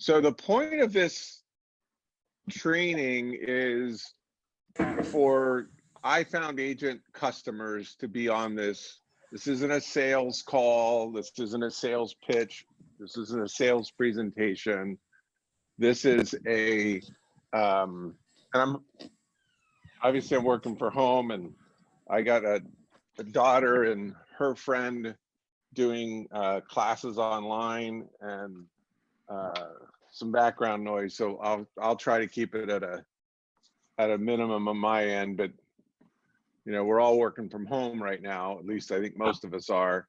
So the point of this training is for I found agent customers to be on this. This isn't a sales call. This isn't a sales pitch. This isn't a sales presentation. This is a, and I'm working from home, and I got a daughter and her friend doing classes online, and some background noise. So I'll try to keep it at a minimum on my end, but you know, we're all working from home right now. At least I think most of us are.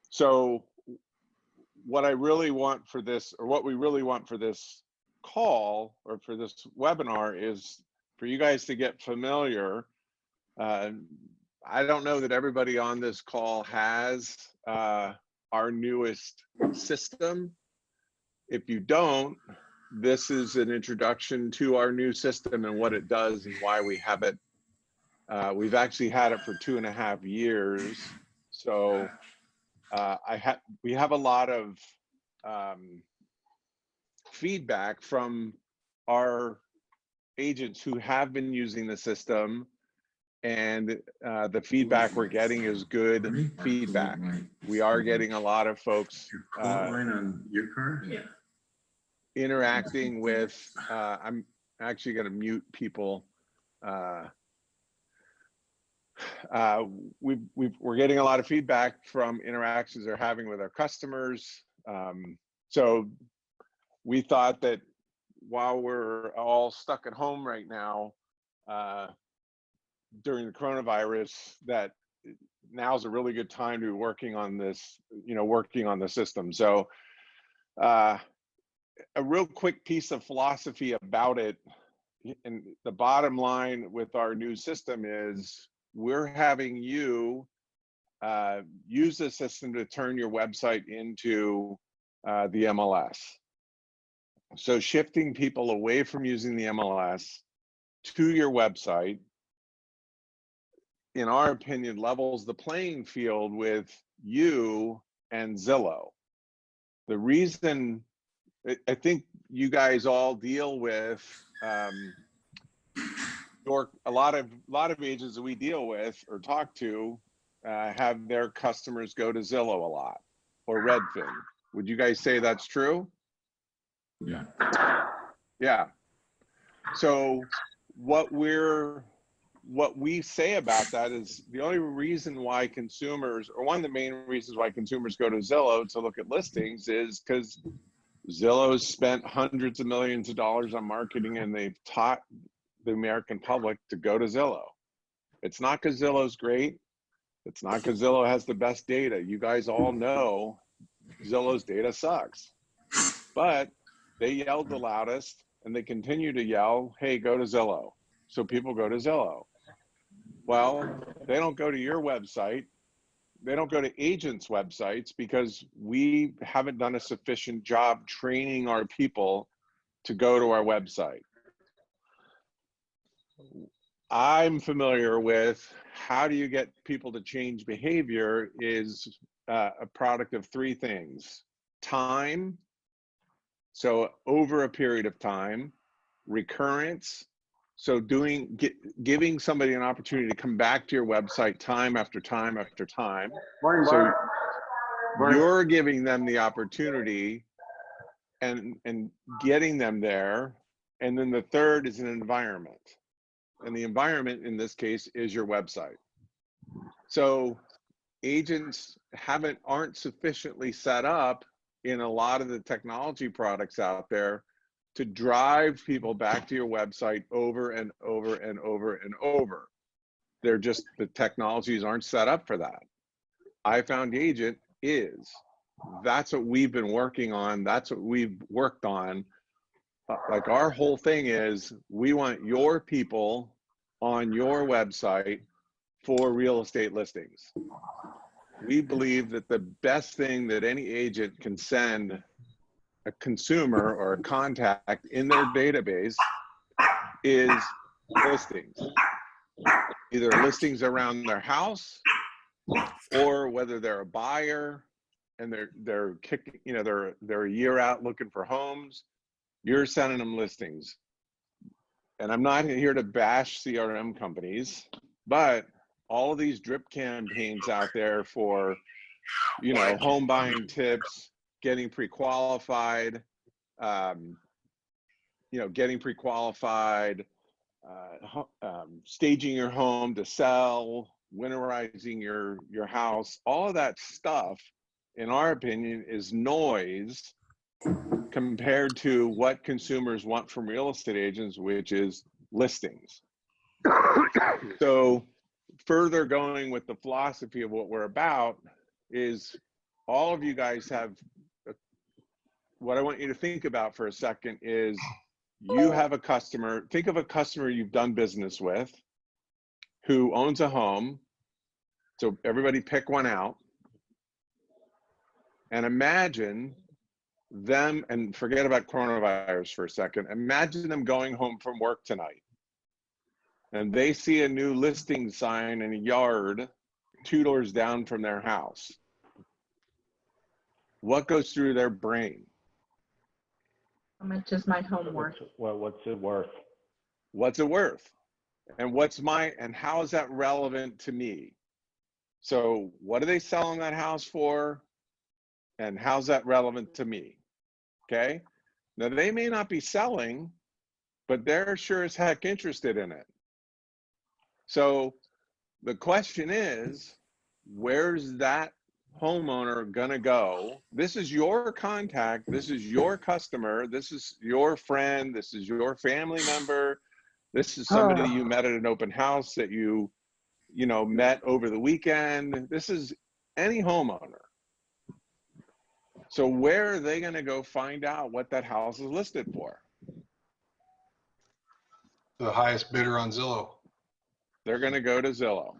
So what I really want for this, or what we really want for this call or for this webinar, is for you guys to get familiar. I don't know that everybody on this call has our newest system. If you don't, this is an introduction to our new system and what it does and why we have it. We've actually had it for 2.5 years. So we have a lot of feedback from our agents who have been using the system, and the feedback we're getting is good feedback. We are getting a lot of folks on your car? Yeah. Interacting with, I'm actually going to mute people. We're getting a lot of feedback from interactions they're having with our customers. So we thought that while we're all stuck at home right now during the coronavirus, that now's a really good time to be working on this, working on the system. So a real quick piece of philosophy about it, and the bottom line with our new system is we're having you use the system to turn your website into the MLS. So shifting people away from using the MLS to your website, in our opinion, levels the playing field with you and Zillow. The reason, I think you guys all deal with a lot of agents that we deal with or talk to have their customers go to Zillow a lot or Redfin. Would you guys say that's true? Yeah. Yeah. So what we say about that is the only reason why consumers, or one of the main reasons why consumers go to Zillow to look at listings, is because Zillow's spent hundreds of millions of dollars on marketing, and they've taught the American public to go to Zillow. It's not because Zillow's great. It's not because Zillow has the best data. You guys all know Zillow's data sucks. But they yelled the loudest, and they continue to yell, hey, go to Zillow. So people go to Zillow. Well, they don't go to your website. They don't go to agents' websites because we haven't done a sufficient job training our people to go to our website. I'm familiar with how do you get people to change behavior is a product of 3 things. Time, so over a period of time. Recurrence, so giving somebody an opportunity to come back to your website time after time after time. So you're giving them the opportunity and getting them there. And then the third is an environment. And the environment in this case is your website. So agents aren't sufficiently set up in a lot of the technology products out there to drive people back to your website over and over and over and over. They're just, the technologies aren't set up for that. I Found Agent is. That's what we've been working on. That's what we've worked on. Like our whole thing is we want your people on your website for real estate listings. We believe that the best thing that any agent can send a consumer or a contact in their database is listings. Either listings around their house, or whether they're a buyer and they're kicking, you know, they're a year out looking for homes. You're sending them listings. And I'm not here to bash CRM companies, but all of these drip campaigns out there for, you know, home buying tips, getting pre-qualified, you know, getting pre-qualified, staging your home to sell, winterizing your house, all of that stuff, in our opinion, is noise compared to what consumers want from real estate agents, which is listings. So further going with the philosophy of what we're about is all of you guys have, what I want you to think about for a second is you have a customer, think of a customer you've done business with who owns a home. So everybody pick one out and imagine them, and forget about coronavirus for a second. Imagine them going home from work tonight and they see a new listing sign in a yard 2 doors down from their house. What goes through their brain? How much is my home worth? What's it worth? What's it worth? And how is that relevant to me? So what are they selling that house for? And how's that relevant to me? Okay. Now they may not be selling, but they're sure as heck interested in it. So the question is, where's that homeowner gonna go? This is your contact, this is your customer, this is your friend, this is your family member, this is somebody you met at an open house that you know, met over the weekend. This is any homeowner. So where are they gonna go find out what that house is listed for? The highest bidder on Zillow. They're gonna go to Zillow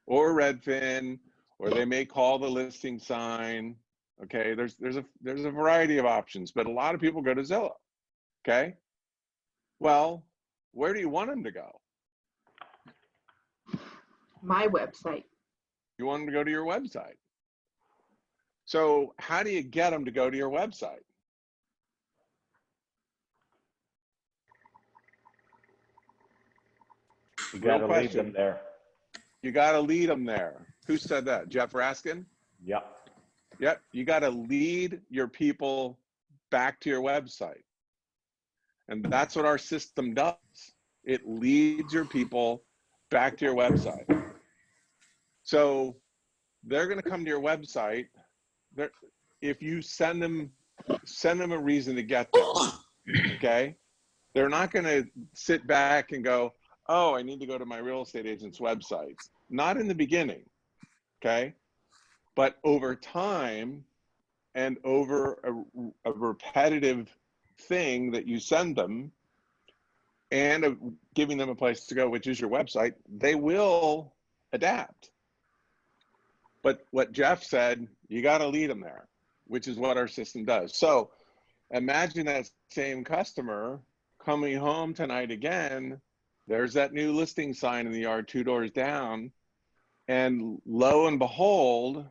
or Redfin, or they may call the listing sign. Okay, there's a variety of options, but a lot of people go to Zillow. Okay, well, where do you want them to go? My website. You want them to go to your website. So how do you get them to go to your website? You Real gotta lead question. them there. You got to lead them there. Who said that? Jeff Raskin? Yep. Yep. You got to lead your people back to your website. And that's what our system does. It leads your people back to your website. So they're going to come to your website. If you send them a reason to get there, okay? They're not going to sit back and go, oh, I need to go to my real estate agent's website. Not in the beginning, okay? But over time and over a repetitive thing that you send them and giving them a place to go, which is your website, they will adapt. But what Jeff said, you got to lead them there, which is what our system does. So imagine that same customer coming home tonight again. There's that new listing sign in the yard 2 doors down. And lo and behold,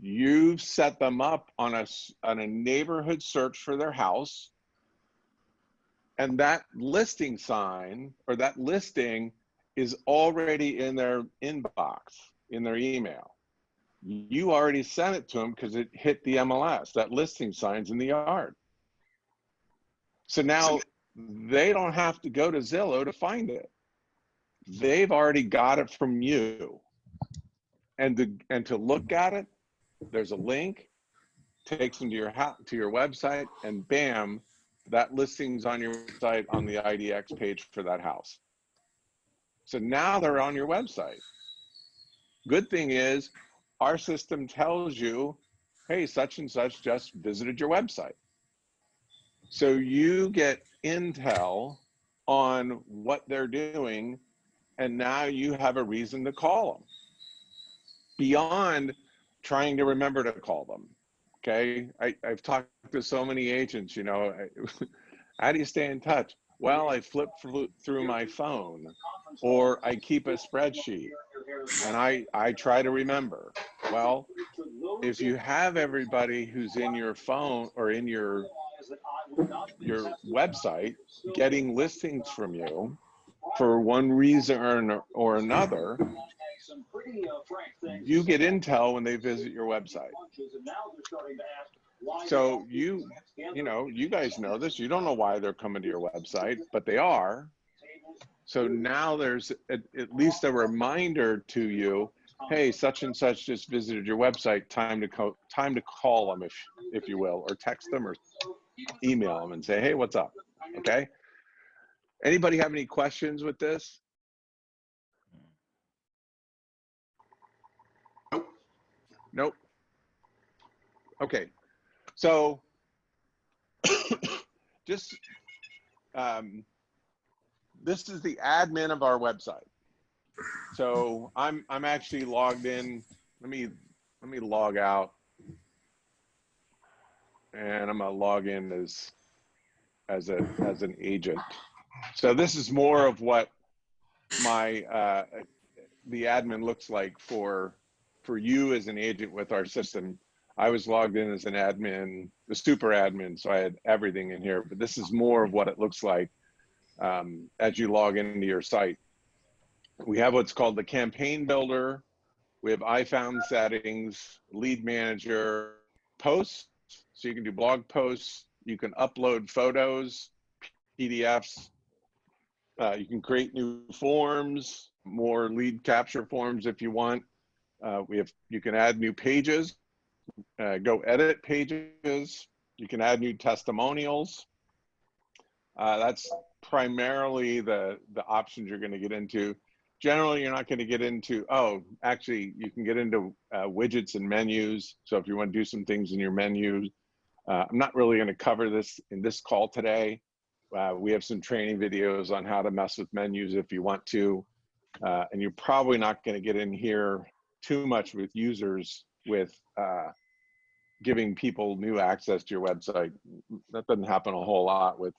you've set them up on a neighborhood search for their house. And that listing sign or that listing is already in their inbox, in their email. You already sent it to them because it hit the MLS. That listing sign's in the yard. So now they don't have to go to Zillow to find it. They've already got it from you. And to look at it, there's a link, takes them to your website, and bam, that listing's on your website on the IDX page for that house. So now they're on your website. Good thing is, our system tells you, hey, such and such just visited your website. So you get intel on what they're doing, and now you have a reason to call them beyond trying to remember to call them. Okay, I've talked to so many agents, you know, how do you stay in touch? Well, I flip through my phone, or I keep a spreadsheet and I try to remember. Well, if you have everybody who's in your phone or in your website getting listings from you for one reason or another, you get intel when they visit your website. So you guys know this. You don't know why they're coming to your website, but they are. So now there's at least a reminder to you, hey, such and such just visited your website. Time to call them, if you will, or text them or email them and say, hey, what's up? Okay. Anybody have any questions with this? Nope. Okay. So just this is the admin of our website. So I'm actually logged in. Let me log out, and I'm gonna log in as an agent. So this is more of what my the admin looks like for you as an agent with our system. I was logged in as an admin, the super admin, so I had everything in here, but this is more of what it looks like as you log into your site. We have what's called the campaign builder. We have iFound settings, lead manager, posts. So you can do blog posts. You can upload photos, PDFs. You can create new forms, more lead capture forms if you want. You can add new pages, go edit pages. You can add new testimonials. That's primarily the options you're going to get into. Generally, you're not going to get into, actually, you can get into widgets and menus. So if you want to do some things in your menus, I'm not really going to cover this in this call today. We have some training videos on how to mess with menus if you want to. And you're probably not going to get in here too much with users with giving people new access to your website. That doesn't happen a whole lot with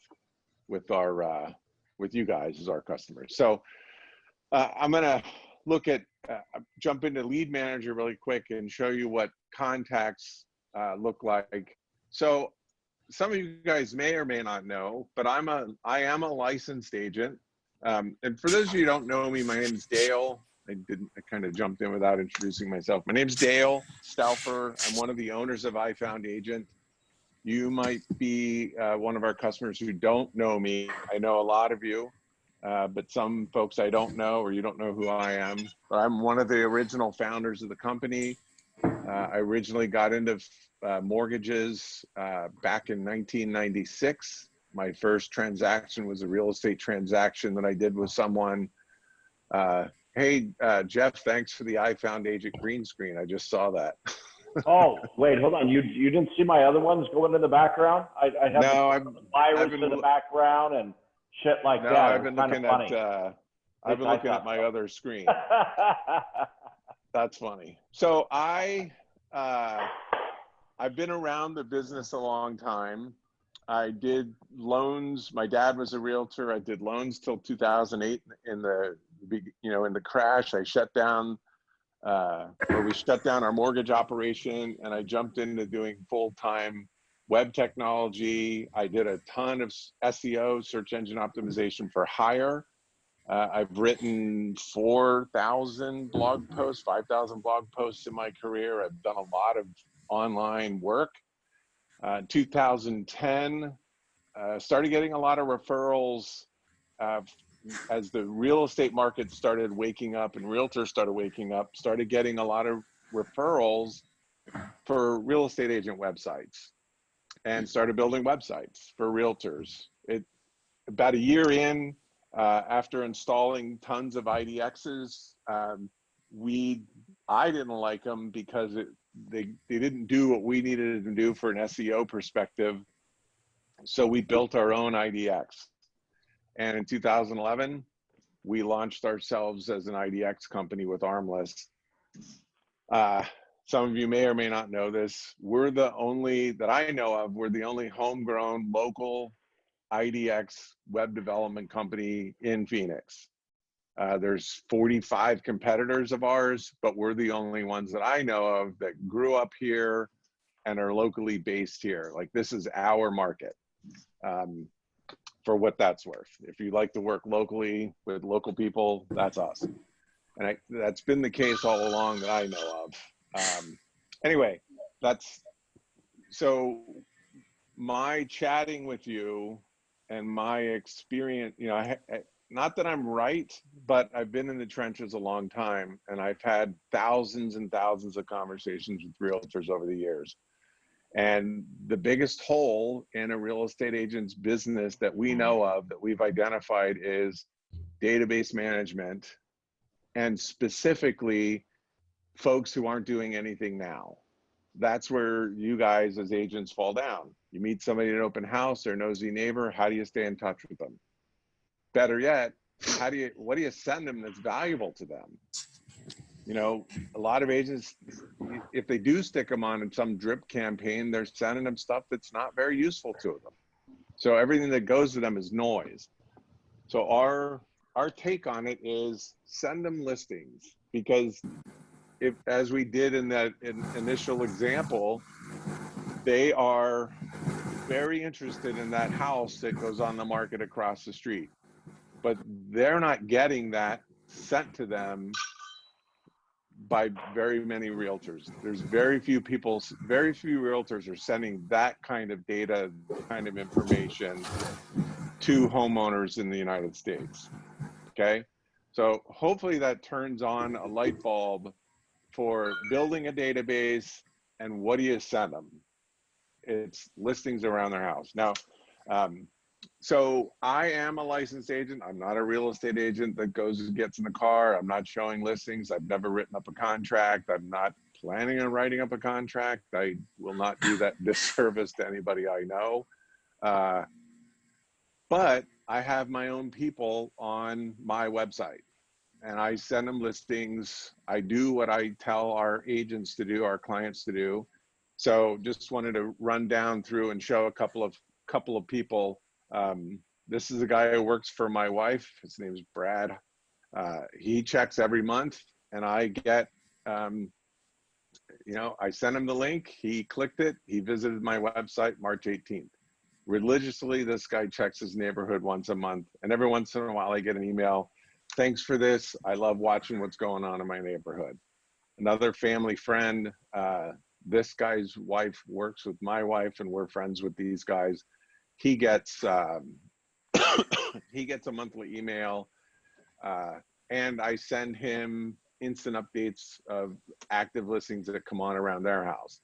you guys as our customers. So I'm gonna look at jump into Lead Manager really quick and show you what contacts look like. So some of you guys may or may not know, but I am a licensed agent. And for those of you who don't know me, my name is Dale. I kind of jumped in without introducing myself. My name is Dale Stauffer. I'm one of the owners of iFound Agent. You might be one of our customers who don't know me. I know a lot of you, but some folks I don't know, or you don't know who I am. I'm one of the original founders of the company. I originally got into mortgages back in 1996. My first transaction was a real estate transaction that I did with someone. Hey, Jeff, thanks for the iFound Agent green screen. I just saw that. Oh, wait, hold on. You didn't see my other ones going in the background? I have the virus in the background and shit like that. I've been looking at my other screen. That's funny. So I've been around the business a long time. I did loans. My dad was a realtor. I did loans till 2008 in the crash. I shut down we shut down our mortgage operation, and I jumped into doing full-time web technology. I did a ton of SEO, search engine optimization for hire. I've written 4,000 blog posts, 5,000 blog posts in my career. I've done a lot of online work. 2010, started getting a lot of referrals as the real estate market started waking up and realtors started waking up, started getting a lot of referrals for real estate agent websites and started building websites for realtors. About a year in, after installing tons of IDXs, I didn't like them because they didn't do what we needed to do for an SEO perspective. So we built our own IDX. And in 2011, we launched ourselves as an IDX company with Armless. Some of you may or may not know this. We're the only, that I know of, we're the only homegrown local IDX web development company in Phoenix. There's 45 competitors of ours, but we're the only ones that I know of that grew up here and are locally based here. Like, this is our market, for what that's worth. If you like to work locally with local people, that's us. And that's been the case all along that I know of. Anyway, so my chatting with you and my experience, you know, not that I'm right, but I've been in the trenches a long time, and I've had thousands and thousands of conversations with realtors over the years. And the biggest hole in a real estate agent's business that we know of, that we've identified, is database management, and specifically folks who aren't doing anything now. That's where you guys as agents fall down. You meet somebody at an open house or nosy neighbor, how do you stay in touch with them? Better yet, what do you send them that's valuable to them? You know, a lot of agents, if they do stick them on some drip campaign, they're sending them stuff that's not very useful to them. So everything that goes to them is noise. So our take on it is send them listings, because if, as we did in that initial example, they are very interested in that house that goes on the market across the street, but they're not getting that sent to them by very many realtors. There's very few realtors are sending that kind of data, kind of information to homeowners in the United States. Okay, so hopefully that turns on a light bulb for building a database. And what do you send them? It's listings around their house. Now, so I am a licensed agent. I'm not a real estate agent that goes and gets in the car. I'm not showing listings. I've never written up a contract. I'm not planning on writing up a contract. I will not do that disservice to anybody I know. But I have my own people on my website, and I send them listings. I do what I tell our agents to do, our clients to do. So just wanted to run down through and show a couple of people. This is a guy who works for my wife. His name is Brad. He checks every month, and I get, you know, I sent him the link. He clicked it. He visited my website March 18th. Religiously, this guy checks his neighborhood once a month, and every once in a while I get an email. Thanks for this. I love watching what's going on in my neighborhood. Another family friend, this guy's wife works with my wife, and we're friends with these guys. He gets he gets a monthly email, and I send him instant updates of active listings that come on around their house.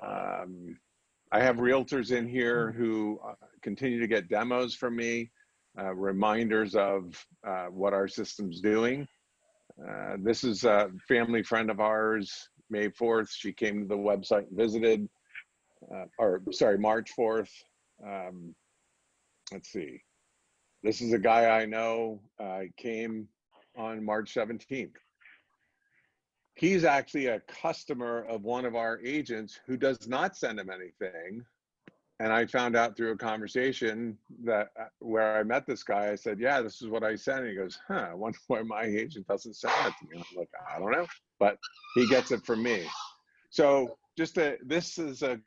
I have realtors in here who continue to get demos from me, reminders of what our system's doing. This is a family friend of ours, May 4th. She came to the website and visited, March 4th. Let's see. This is a guy I know, came on March 17th. He's actually a customer of one of our agents who does not send him anything. And I found out through a conversation that where I met this guy, I said, yeah, this is what I sent. And he goes, huh, I wonder why my agent doesn't send it to me. I'm like, I don't know, but he gets it from me. So this is the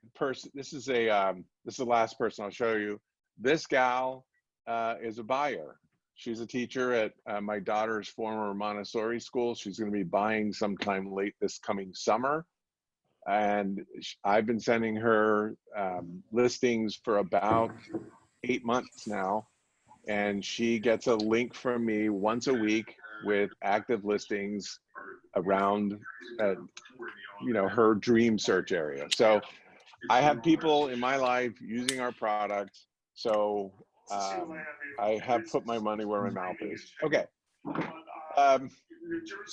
last person I'll show you. This gal is a buyer. She's a teacher at my daughter's former Montessori school. She's going to be buying sometime late this coming summer. And I've been sending her listings for about 8 months now. And she gets a link from me once a week with active listings around, you know, her dream search area. So I have people in my life using our product. So I have put my money where my mouth is. Okay.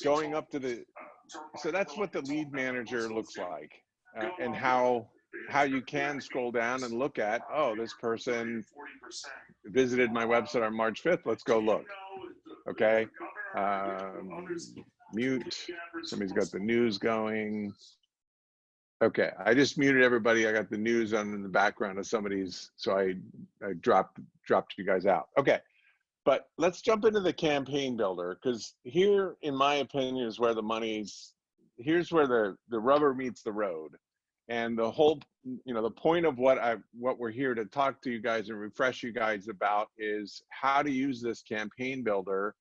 Going up to so that's what the lead manager looks like, and how you can scroll down and look at, oh, this person visited my website on March 5th. Let's go look. Okay. Mute. Somebody's got the news going. Okay, I just muted everybody. I got the news on in the background of somebody's, so I dropped you guys out. Okay, But let's jump into the campaign builder, because here, in my opinion, is where here's where the rubber meets the road. And the whole, the point of what we're here to talk to you guys and refresh you guys about is how to use this campaign builder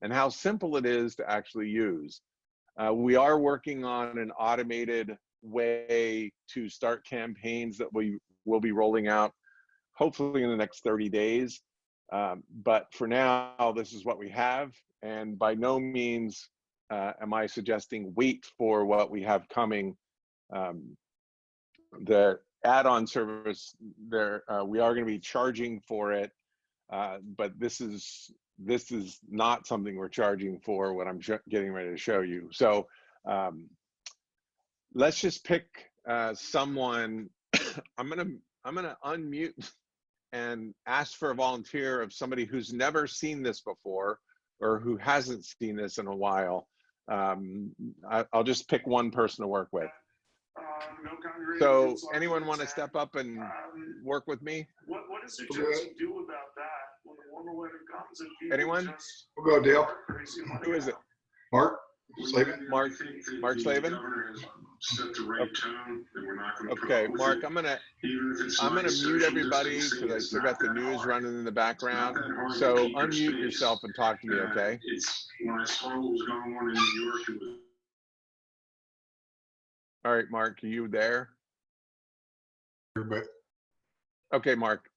and how simple it is to actually use. We are working on an automated way to start campaigns that we will be rolling out hopefully in the next 30 days. But for now, this is what we have. And by no means am I suggesting wait for what we have coming. The add-on service there, we are going to be charging for it, but this is not something we're charging for, what I'm getting ready to show you. So let's just pick someone. I'm gonna unmute and ask for a volunteer of somebody who's never seen this before or who hasn't seen this in a while. I'll just pick one person to work with. So anyone want to step up and work with me? What does New Jersey do about that when the warmer weather comes and people Anyone? just We'll go, Dale. crazy money Who is it? out? Mark Slavin. Mark Slavin? Set the right tone, and we're not gonna Okay, promote Mark, it. I'm gonna Even if it's mute social everybody distancing, because I it's still not got the that news hard. running in the background. It's not that hard to So keep your unmute space. yourself and talk to me, okay? It's when I saw what was going on in New York, it was All right, Mark, are you there? But Okay, Mark.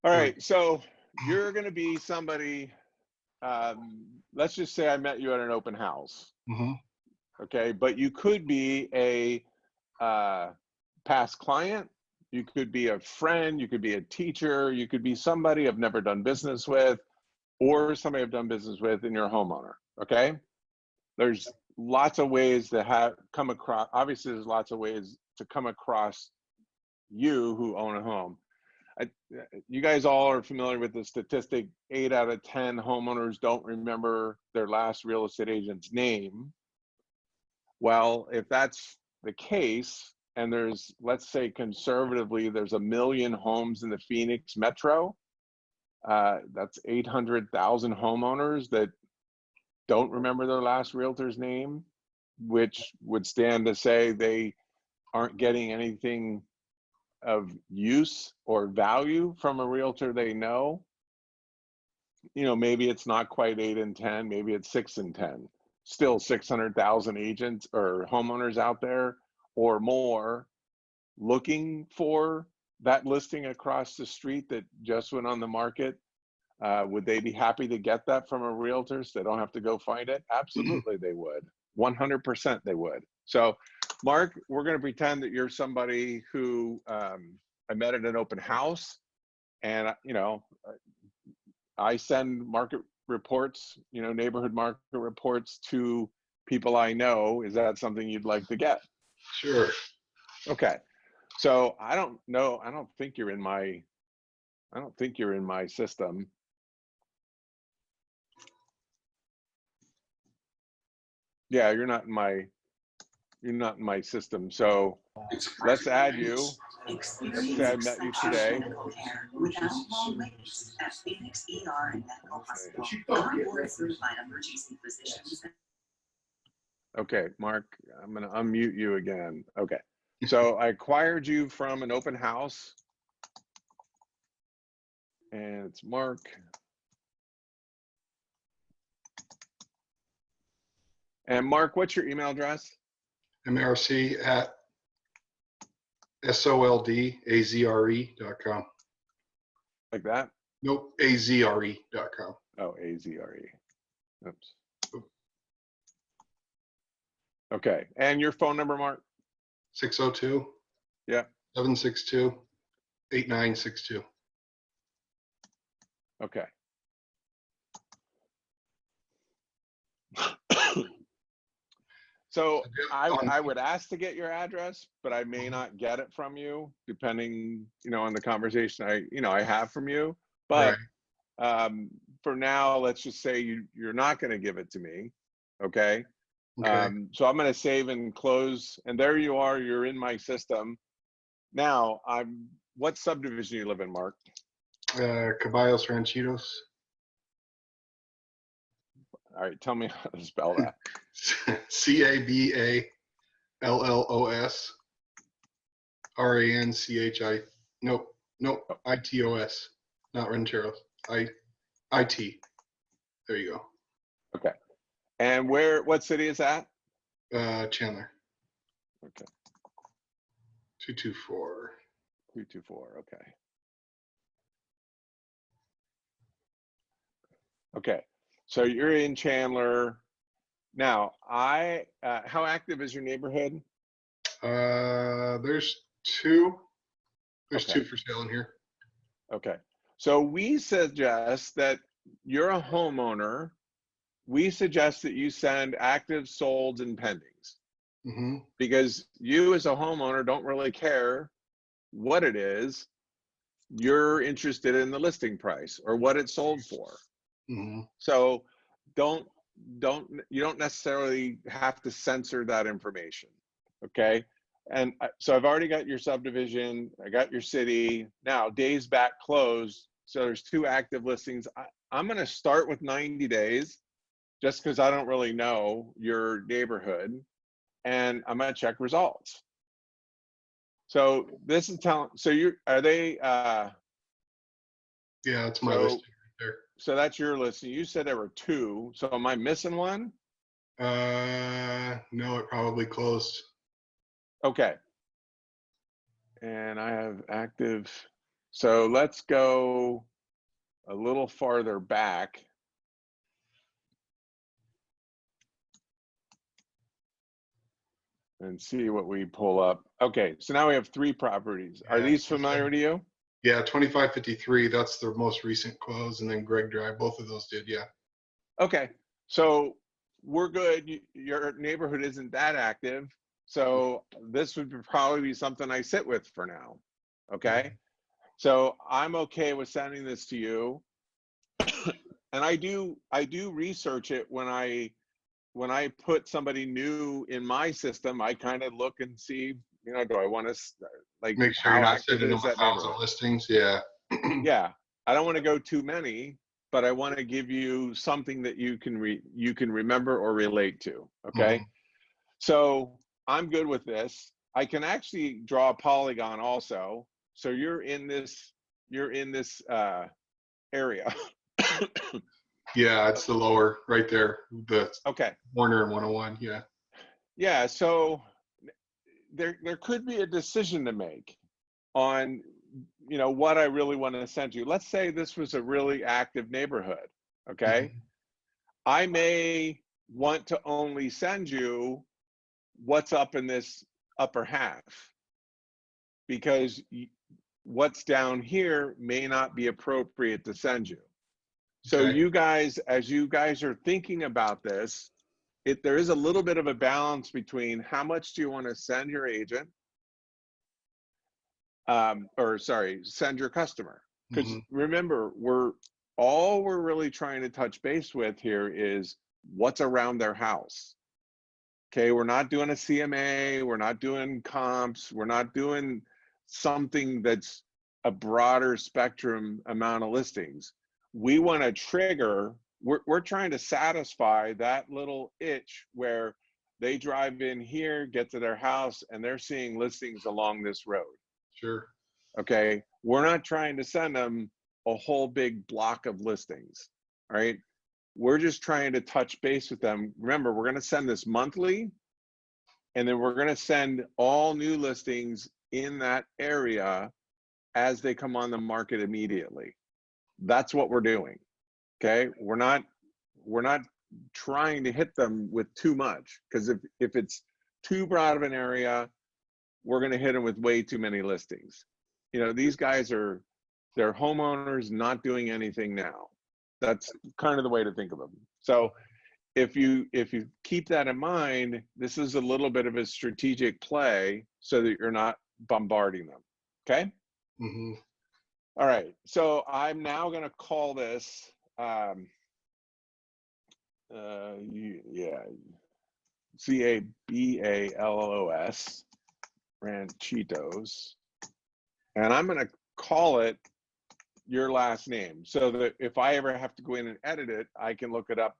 All right, so you're gonna be somebody, let's just say I met you at an open house, okay? But you could be a past client, you could be a friend, you could be a teacher, you could be somebody I've never done business with, or somebody I've done business with and you're a homeowner, okay? There's lots of ways to come across, obviously there's lots of ways to come across you who own a home. You guys all are familiar with the statistic, 8 out of 10 homeowners don't remember their last real estate agent's name. Well, if that's the case, and there's, let's say conservatively, there's 1 million homes in the Phoenix metro, that's 800,000 homeowners that don't remember their last realtor's name, which would stand to say they aren't getting anything of use or value from a realtor they know. Maybe it's not quite 8 and 10, maybe it's 6 and 10. Still 600,000 agents or homeowners out there or more looking for that listing across the street that just went on the market. Would they be happy to get that from a realtor so they don't have to go find it? Absolutely they would. 100% they would. So Mark, we're going to pretend that you're somebody who I met at an open house, and I send market reports, neighborhood market reports to people I know. Is that something you'd like to get? sure. Okay. So I don't think you're in my system. Yeah, you're not in my system. So let's add you. Let's say I met you today. Without long waits at Phoenix ER and Medical Hospital. Our board certified emergency physicians. Okay, Mark, I'm gonna unmute you again. Okay, so I acquired you from an open house, and it's Mark. And Mark, what's your email address? MRC at soldazre.com. Like that? Nope, azre.com. Oh, AZRE. Oops. Okay, and your phone number, Mark? 602. Yeah. 762 8962. Okay. So I would ask to get your address, but I may not get it from you, depending, on the conversation I have from you. But for now, let's just say you're not going to give it to me. Okay. Okay. So I'm going to save and close, and there you are. You're in my system. Now, what subdivision you live in, Mark? Caballos Ranchitos. All right, tell me how to spell that. CABALLOS RANCHI. Nope. ITOS. Not Rancheros. IT. There you go. Okay. And what city is that? Chandler. Okay. 224. 324. Okay. Okay. So you're in Chandler. Now, how active is your neighborhood? There's two. There's Okay. two for sale in here. Okay. So we suggest that you're a homeowner. We suggest that you send active, solds, and pendings, Mm-hmm. because you as a homeowner don't really care what it is. You're interested in the listing price or what it sold for. Mm-hmm. So you don't necessarily have to censor that information. Okay. And so I've already got your subdivision. I got your city. Now days back closed. So there's 2 active listings. I'm going to start with 90 days just because I don't really know your neighborhood, and I'm going to check results. So this is telling, so are they, Yeah, that's my So- listing right so that's your listing. You said there were 2. So am I missing one? there. No, it probably closed. Okay. And I have active. So let's go a little farther back. And see what we pull up. Okay, so now we have 3 properties. Are Yeah, these so familiar to you? Yeah, 2553. That's the most recent close, and then Greg Drive. Both of those did. Yeah. Okay, so we're good. Your neighborhood isn't that active. So this would probably be something I sit with for now. Okay, so I'm okay with sending this to you. And I do research it when I put somebody new in my system. I kind of look and see, do I want to, like, Make sure how you're not active sending them is that 1,000 neighborhood? listings. Yeah. Yeah, I don't want to go too many, but I want to give you something that you can remember or relate to. Okay, so I'm good with this. I can actually draw a polygon also. So you're in this area. Yeah, it's the lower right there. The Okay. Warner and 101. Yeah. Yeah. So there could be a decision to make on, what I really want to send you. Let's say this was a really active neighborhood. Okay. I may want to only send you what's up in this upper half, because what's down here may not be appropriate to send you. So Okay. you guys, as you guys are thinking about this, there is a little bit of a balance between how much do you want to send your agent, send your customer. Because remember, we're really trying to touch base with here is what's around their house. Okay, we're not doing a CMA, we're not doing comps, we're not doing something that's a broader spectrum amount of listings. We want to trigger, we're trying to satisfy that little itch where they drive in here, get to their house, and they're seeing listings along this road. Sure. Okay, we're not trying to send them a whole big block of listings, right? We're just trying to touch base with them. Remember, we're going to send this monthly, and then we're going to send all new listings in that area as they come on the market immediately. That's what we're doing. Okay, we're not trying to hit them with too much, because if it's too broad of an area, we're going to hit them with way too many listings. These guys they're homeowners not doing anything now. That's kind of the way to think of them. So if you keep that in mind, this is a little bit of a strategic play so that you're not bombarding them. Okay. All right. So I'm now going to call this, CABALLOS, Ranchitos, and I'm going to call it your last name, so that if I ever have to go in and edit it, I can look it up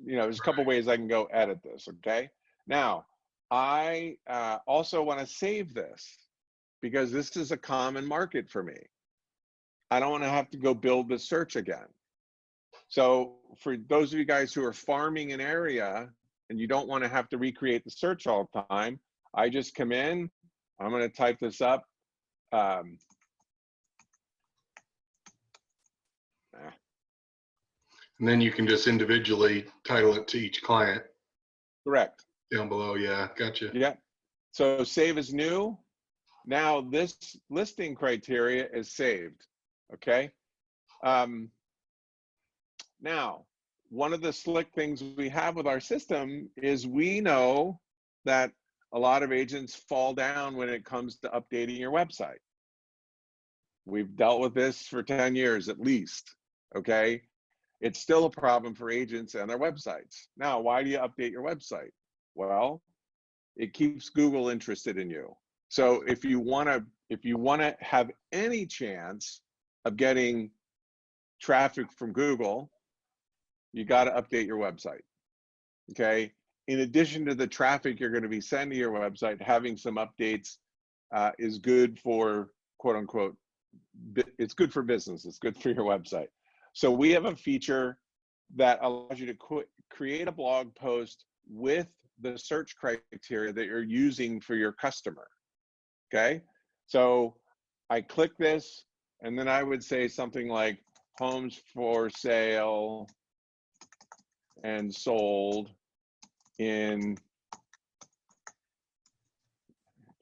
there's a couple ways I can go edit this, okay? Now, I also want to save this because this is a common market for me. I don't want to have to go build the search again. So for those of you guys who are farming an area and you don't want to have to recreate the search all the time, I just come in, I'm going to type this up. And then you can just individually title it to each client Correct. down below. Yeah, gotcha. Yeah. So save as new. Now this listing criteria is saved. Okay. Now, one of the slick things we have with our system is we know that a lot of agents fall down when it comes to updating your website. We've dealt with this for 10 years at least, okay? It's still a problem for agents and their websites. Now, why do you update your website? Well, it keeps Google interested in you. So if you wanna have any chance of getting traffic from Google, you got to update your website, okay? In addition to the traffic you're going to be sending to your website, having some updates is good for, quote unquote, it's good for business, it's good for your website. So we have a feature that allows you to create a blog post with the search criteria that you're using for your customer, okay? So I click this, and then I would say something like homes for sale and sold in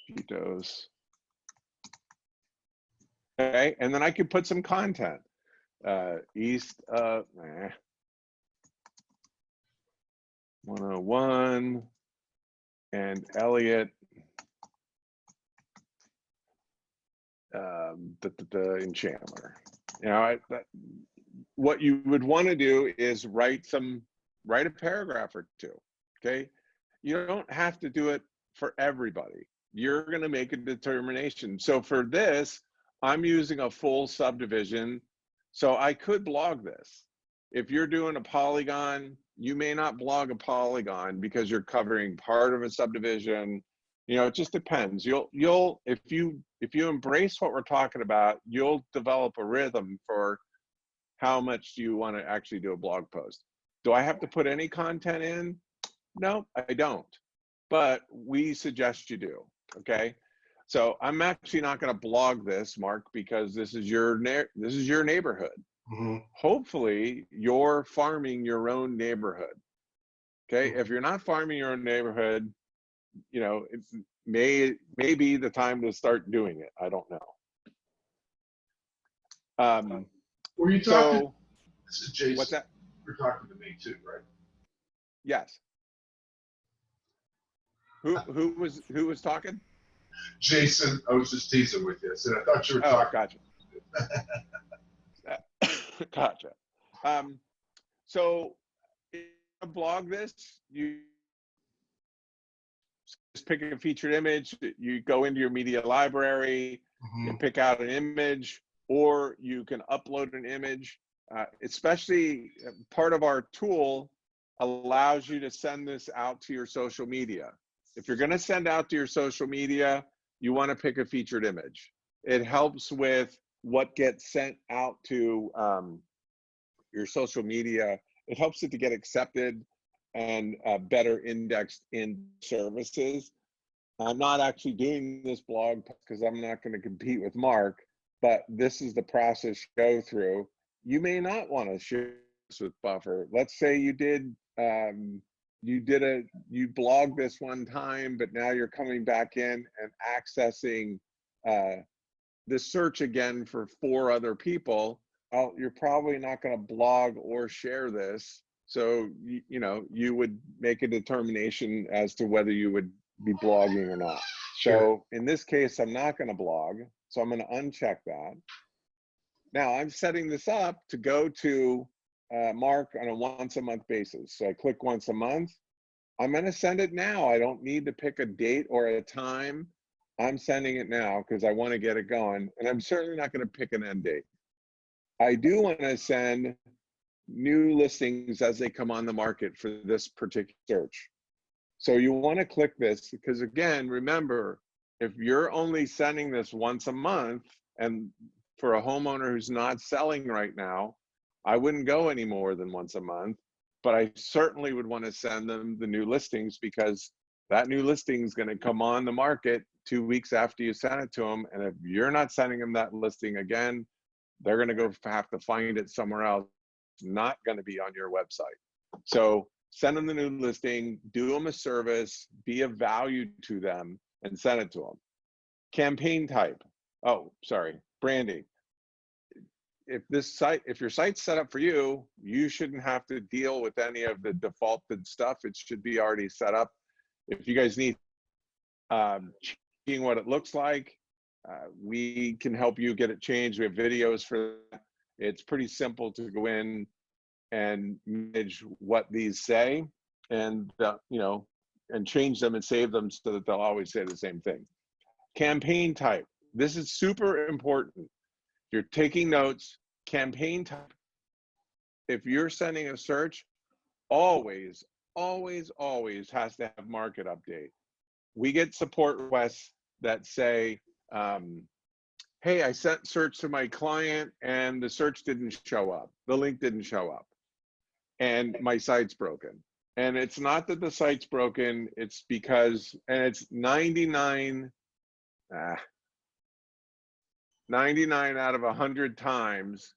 Cheetos. Okay, and then I could put some content. East of 101 and Elliott in Chandler. What you would want to do is write a paragraph or two, okay? You don't have to do it for everybody. You're going to make a determination. So for this, I'm using a full subdivision, so I could blog this. If you're doing a polygon, you may not blog a polygon because you're covering part of a subdivision. It just depends. If you embrace what we're talking about, you'll develop a rhythm for how much do you want to actually do a blog post. Do I have to put any content in? No, I don't. But we suggest you do, okay? So I'm actually not going to blog this, Mark, because this is your neighborhood. Mm-hmm. Hopefully, you're farming your own neighborhood, okay? If you're not farming your own neighborhood, it may be the time to start doing it. I don't know. Were you talking? So, This is Jason. what's that? You're talking to me too, right? Yes. Who was talking? Jason, I was just teasing with you. I said I thought you were Oh, talking. gotcha. Gotcha. So, if you blog this, you just pick a featured image. You go into your media library, you pick out an image, or you can upload an image. Especially part of our tool allows you to send this out to your social media. If you're going to send out to your social media, you want to pick a featured image. It helps with what gets sent out to your social media. It helps it to get accepted and better indexed in services. I'm not actually doing this blog because I'm not going to compete with Mark, but this is the process you go through. You may not want to share this with Buffer. Let's say you blogged this one time, but now you're coming back in and accessing the search again for 4 other people. Well, you're probably not going to blog or share this. So, you would make a determination as to whether you would be blogging or not. So in this case, I'm not going to blog. So I'm going to uncheck that. Now I'm setting this up to go to Mark on a once-a-month basis. So I click once a month. I'm going to send it now. I don't need to pick a date or a time. I'm sending it now because I want to get it going. And I'm certainly not going to pick an end date. I do want to send new listings as they come on the market for this particular search. So you want to click this because, again, remember, if you're only sending this once a month, and for a homeowner who's not selling right now, I wouldn't go any more than once a month, but I certainly would want to send them the new listings because that new listing is going to come on the market 2 weeks after you send it to them. And if you're not sending them that listing again, they're going to go have to find it somewhere else. It's not going to be on your website. So send them the new listing, do them a service, be of value to them, and send it to them. Campaign type. Oh, sorry, branding. If your site's set up for you, you shouldn't have to deal with any of the defaulted stuff. It should be already set up. If you guys need changing what it looks like, we can help you get it changed. We have videos for that. It's pretty simple to go in and manage what these say, and and change them and save them so that they'll always say the same thing. Campaign type. This is super important. You're taking notes. Campaign type. If you're sending a search, always has to have market update. We get support requests that say, hey, I sent search to my client and the search didn't show up. The link didn't show up and my site's broken. And it's not that the site's broken, it's because, and it's 99 out of 100 times,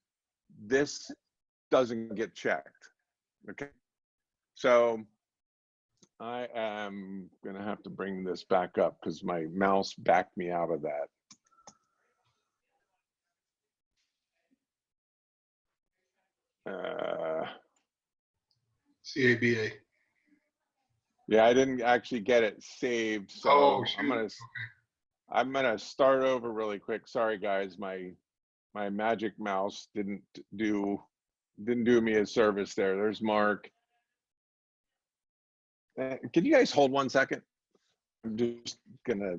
this doesn't get checked, okay? So I am gonna have to bring this back up because my mouse backed me out of that. CABA. Yeah, I didn't actually get it saved, so Oh, shoot. I'm gonna start over really quick. Sorry guys, my magic mouse didn't do me a service there. There's Mark. Can you guys hold 1 second? I'm just gonna.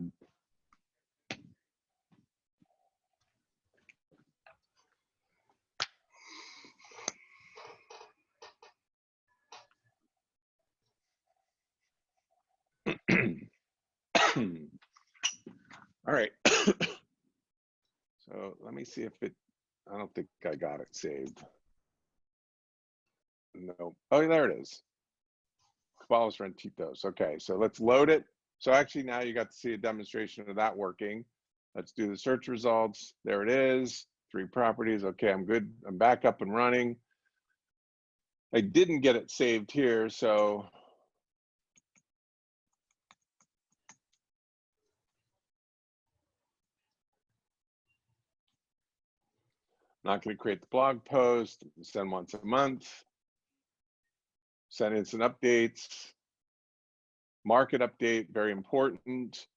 All right. So let me see if it, I don't think I got it saved. No. Oh, there it is. Caballos Rentitos. Okay, so let's load it. So actually now you got to see a demonstration of that working. Let's do the search results. There it is. 3 properties. Okay, I'm good. I'm back up and running. I didn't get it saved here, so not going to create the blog post, send once a month, send in some updates, market update, very important.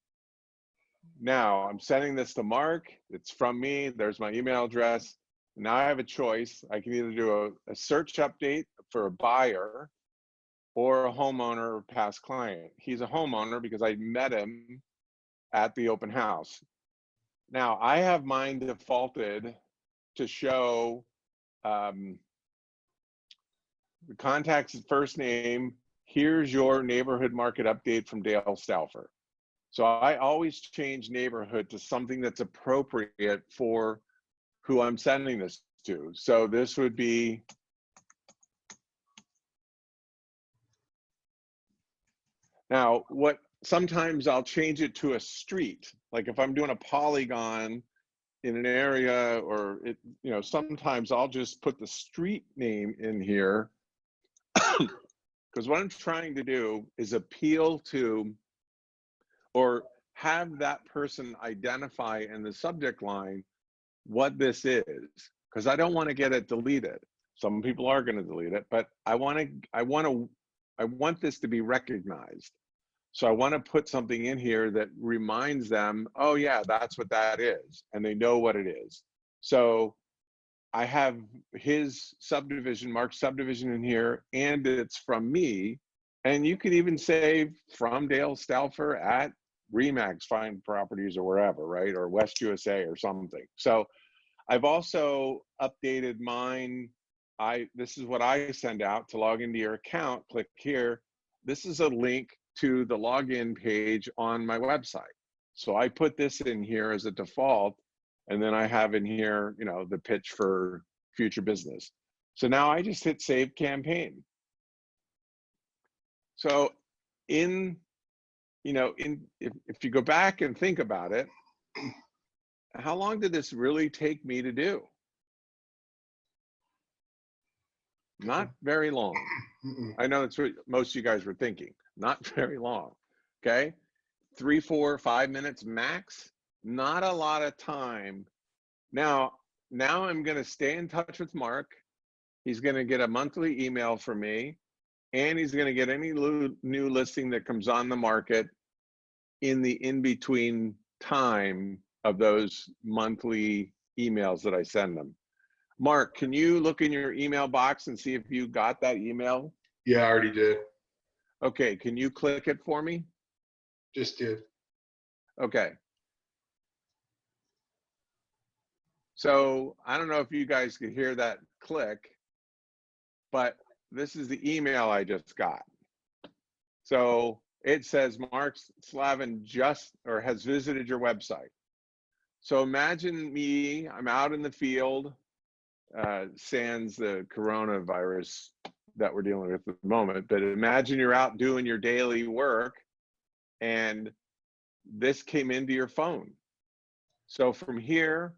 Now I'm sending this to Mark, it's from me, there's my email address. Now I have a choice. I can either do a search update for a buyer or a homeowner or past client. He's a homeowner because I met him at the open house. Now I have mine defaulted to show the contact's first name. Here's your neighborhood market update from Dale Stauffer. So I always change neighborhood to something that's appropriate for who I'm sending this to. So this would be now what sometimes I'll change it to a street. Like if I'm doing a polygon in an area, or it, sometimes I'll just put the street name in here because what I'm trying to do is appeal to or have that person identify in the subject line what this is, because I don't want to get it deleted. Some people are going to delete it, but I want this to be recognized. So I want to put something in here that reminds them, oh yeah, that's what that is. And they know what it is. So I have his subdivision, Mark's subdivision in here, and it's from me. And you could even say from Dale Stauffer at Remax Fine Properties or wherever, right? Or West USA or something. So I've also updated mine this is what I send out to log into your account. Click here. This is a link to the login page on my website. So I put this in here as a default, and then I have in here, you know, the pitch for future business. So now I just hit save campaign. So if you go back and think about it, how long did this really take me to do? Not very long. I know that's what most of you guys were thinking. Not very long. Okay. 3, 4, 5 minutes max. Not a lot of time. Now I'm going to stay in touch with Mark. He's going to get a monthly email from me, and he's going to get any new listing that comes on the market in the in-between time of those monthly emails that I send them. Mark, can you look in your email box and see if you got that email? Yeah, I already did. Okay, can you click it for me? Just did. Okay. So I don't know if you guys could hear that click, but this is the email I just got. So it says Mark Slavin has visited your website. So imagine me, I'm out in the field, sans the coronavirus that we're dealing with at the moment, but imagine you're out doing your daily work and this came into your phone. So from here,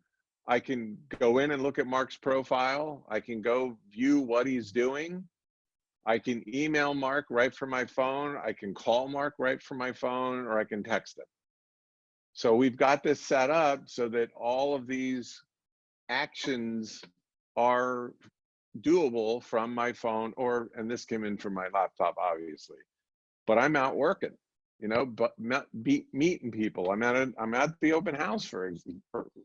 I can go in and look at Mark's profile. I can go view what he's doing. I can email Mark right from my phone. I can call Mark right from my phone, or I can text him. So we've got this set up so that all of these actions are doable from my phone, and this came in from my laptop, obviously. But I'm out working, you know, but meeting people. I'm at the open house for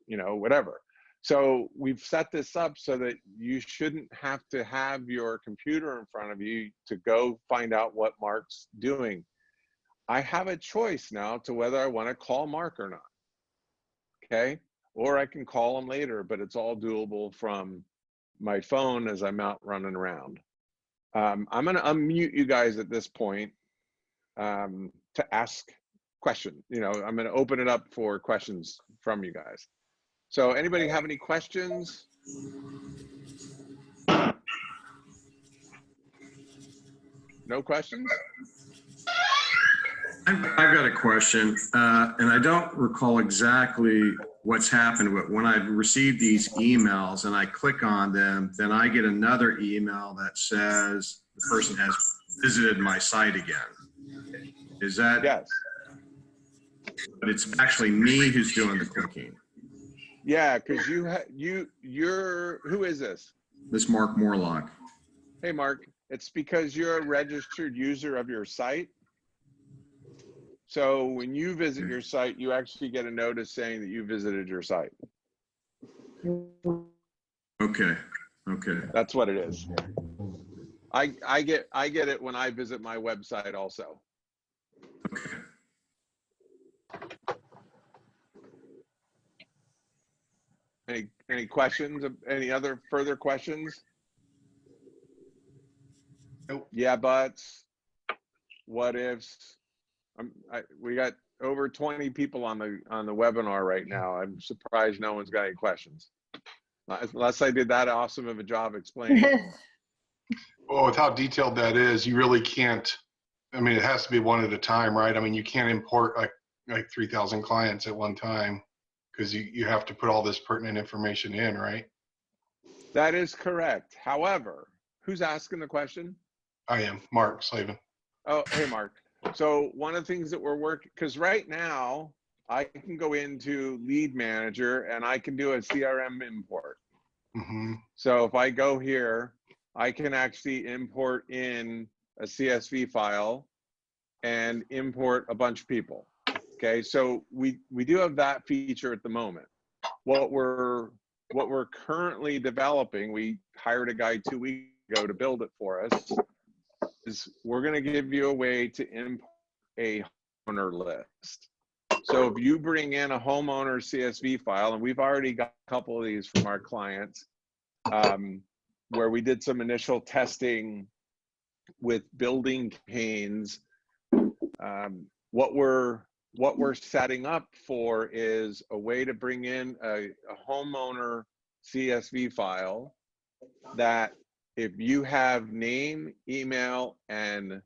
you know, whatever. So we've set this up so that you shouldn't have to have your computer in front of you to go find out what Mark's doing. I have a choice now to whether I want to call Mark or not. Okay, or I can call him later, but it's all doable from my phone as I'm out running around. I'm going to unmute you guys at this point to ask questions. You know, I'm going to open it up for questions from you guys. So anybody have any questions? No questions? I've got a question, and I don't recall exactly what's happened, but when I received these emails and I click on them, then I get another email that says the person has visited my site again. Is that? Yes. But it's actually me who's doing the clicking. Yeah, because you're, who is this? This Mark Morlock. Hey, Mark, it's because you're a registered user of your site. So when you visit your site, you actually get a notice saying that you visited your site. Okay. Okay. That's what it is. I get it when I visit my website also. Okay. Any questions? Any other further questions? Nope. Yeah, buts. What ifs? We got over 20 people on the webinar right now. I'm surprised no one's got any questions. Unless I did that awesome of a job explaining. Well, with how detailed that is, you really can't. I mean, it has to be one at a time, right? I mean, you can't import like 3,000 clients at one time because you have to put all this pertinent information in, right? That is correct. However, who's asking the question? I am Mark Slavin. Oh, hey, Mark. So one of the things that we're working, because right now I can go into Lead Manager and I can do a CRM import. Mm-hmm. So if I go here, I can actually import in a CSV file and import a bunch of people. Okay, so we do have that feature at the moment. What we're currently developing, we hired a guy 2 weeks ago to build it for us, is we're going to give you a way to import a homeowner list. So if you bring in a homeowner CSV file, and we've already got a couple of these from our clients, where we did some initial testing with building campaigns. What we're setting up for is a way to bring in a homeowner CSV file that if you have name, email, and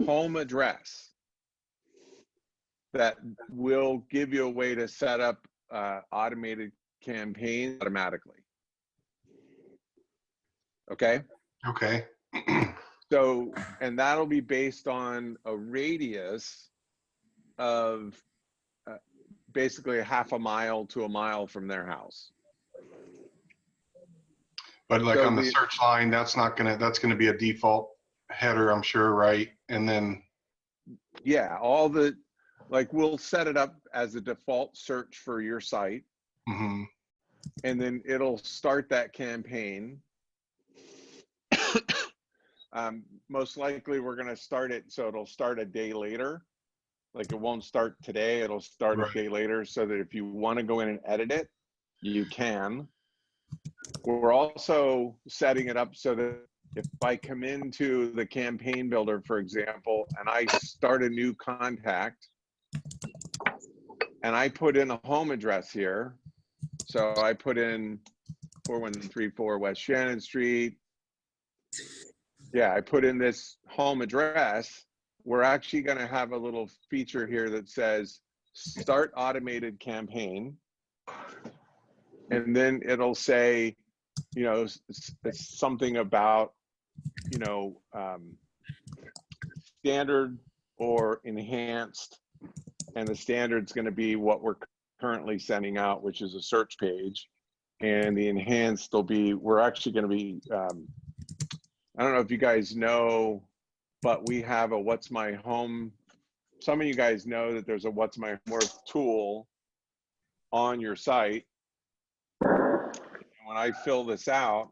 home address, that will give you a way to set up automated campaigns automatically. Okay? Okay. So, and that'll be based on a radius of basically 1/2 mile to 1 mile from their house. But like So on the search line, that's gonna be a default header, I'm sure, right? And then, yeah, like we'll set it up as a default search for your site, mhm. and then it'll start that campaign. Most likely we're going to start it, so it'll start a day later. Like it won't start today, it'll start Right. a day later, so that if you want to go in and edit it, you can. We're also setting it up so that if I come into the campaign builder, for example, and I start a new contact and I put in a home address here. So I put in 4134 West Shannon Street. Yeah, I put in this home address. We're actually going to have a little feature here that says start automated campaign. And then it'll say, you know, it's something about, you know, standard or enhanced. And the standard's going to be what we're currently sending out, which is a search page. And the enhanced will be, we're actually going to be, I don't know if you guys know, but we have a What's My Home. Some of you guys know that there's a What's My Worth tool on your site. When I fill this out,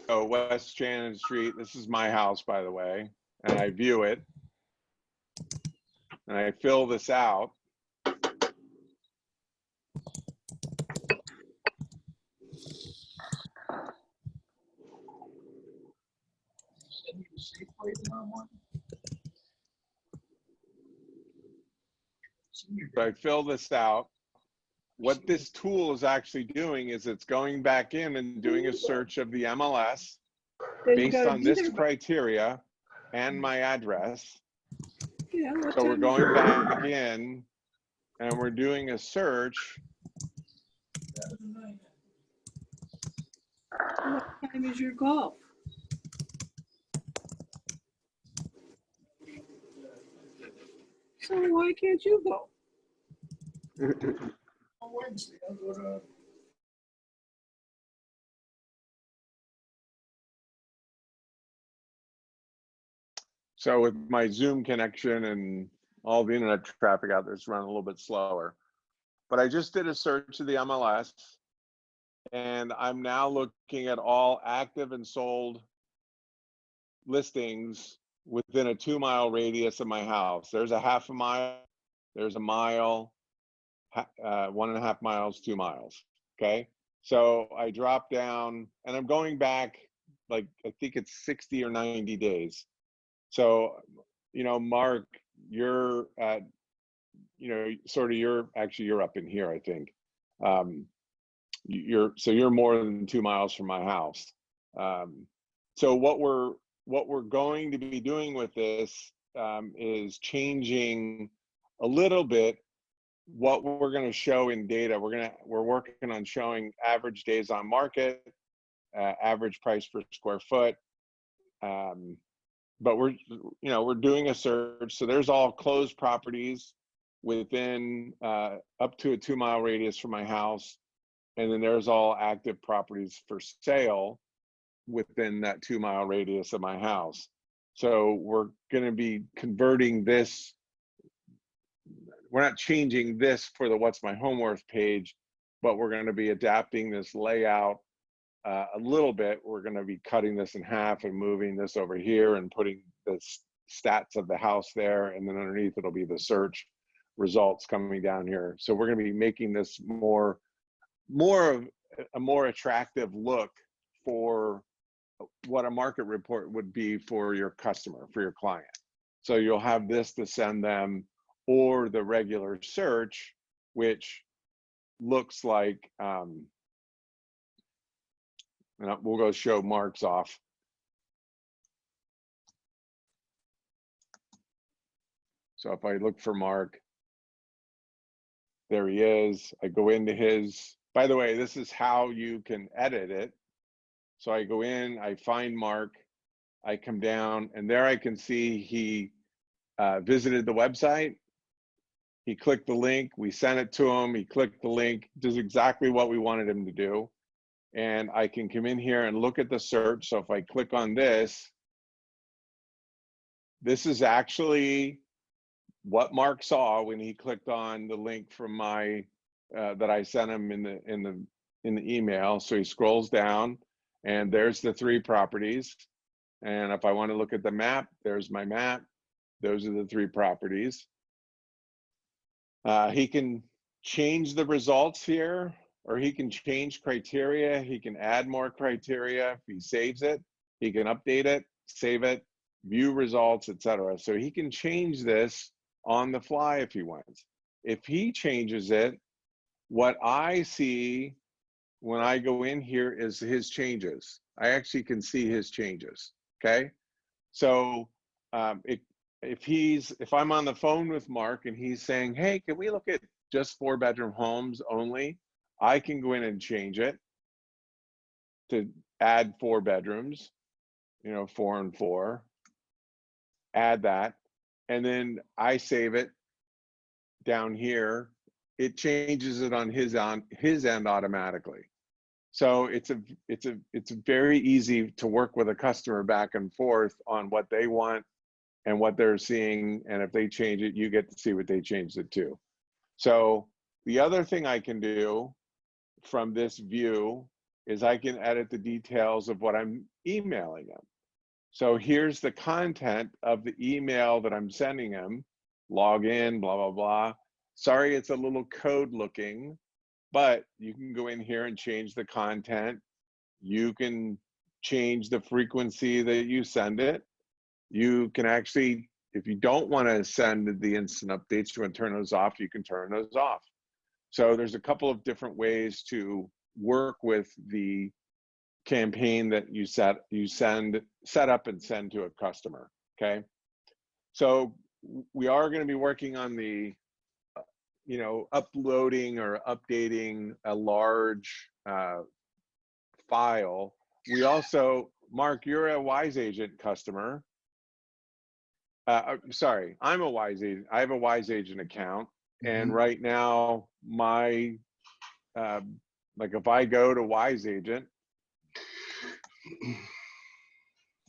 oh, West Shannon Street, this is my house, by the way, and I view it, and I fill this out. So I fill this out. What this tool is actually doing is it's going back in and doing a search of the MLS based on this criteria and my address. So we're going back in and we're doing a search. What time is your golf? So why can't you go? On Wednesday, I'll go to. So with my Zoom connection and all the internet traffic out there, it's running a little bit slower. But I just did a search of the MLS, and I'm now looking at all active and sold listings within a 2-mile radius of my house. There's a 1/2 mile, there's a mile, 1.5 miles, 2 miles. Okay. So I drop down and I'm going back, like, I think it's 60 or 90 days. So, you know, Mark, you're at, you know, sort of, you're up in here, I think. You're more than 2 miles from my house. So what we're going to be doing with this is changing a little bit what we're going to show in data. We're working on showing average days on market, average price per square foot. But we're doing a search. So there's all closed properties within up to a 2-mile radius from my house. And then there's all active properties for sale within that 2-mile radius of my house. So we're going to be converting this. We're not changing this for the What's My Home Worth page, but we're going to be adapting this layout a little bit. We're going to be cutting this in half and moving this over here and putting the stats of the house there. And then underneath it'll be the search. results coming down here. So we're going to be making this more of a more attractive look for what a market report would be for your customer, for your client. So you'll have this to send them, or the regular search, which looks like, and we'll go show Mark's off. So if I look for Mark, there he is. I go into his, by the way, this is how you can edit it. So I go in, I find Mark, I come down, and there I can see he visited the website. He clicked the link, we sent it to him, he clicked the link, does exactly what we wanted him to do. And I can come in here and look at the search. So if I click on this, this is actually what Mark saw when he clicked on the link from my that I sent him in the email. So he scrolls down, and there's the 3 properties. And if I want to look at the map, there's my map. Those are the 3 properties. He can change the results here, or he can change criteria. He can add more criteria. If he saves it, he can update it, save it, view results, etc. So he can change this on the fly if he wants. If he changes it, what I see when I go in here is his changes. I actually can see his changes, okay? So if I'm on the phone with Mark and he's saying, hey, can we look at just 4-bedroom homes only? I can go in and change it to add 4 bedrooms, 4 and 4, add that. And then I save it down here. It changes it on his end automatically. So it's very easy to work with a customer back and forth on what they want and what they're seeing. And if they change it, you get to see what they changed it to. So the other thing I can do from this view is I can edit the details of what I'm emailing them. So here's the content of the email that I'm sending him. Log in, blah, blah, blah. Sorry, it's a little code looking, but you can go in here and change the content. You can change the frequency that you send it. You can actually, if you don't want to send the instant updates, you want to turn those off, you can turn those off. So there's a couple of different ways to work with the campaign that you set up and send to a customer, okay? So we are going to be working on the, uploading or updating a large file. We also, Mark, you're a Wise Agent customer. Sorry, I'm a Wise Agent. I have a Wise Agent account. And right now, my, like if I go to Wise Agent,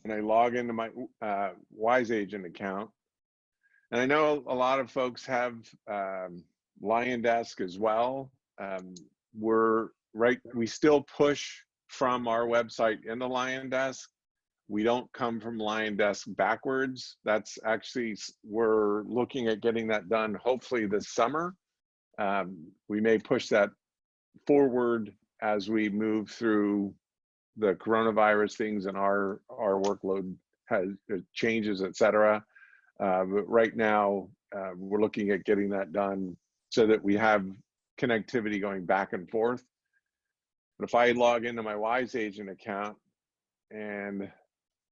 and I log into my Wise Agent account, and I know a lot of folks have LionDesk as well. We still push from our website into LionDesk. We don't come from LionDesk backwards. That's actually, we're looking at getting that done hopefully this summer. We may push that forward as we move through the coronavirus things and our workload has changes, etc. But right now, we're looking at getting that done so that we have connectivity going back and forth. But if I log into my Wise Agent account, and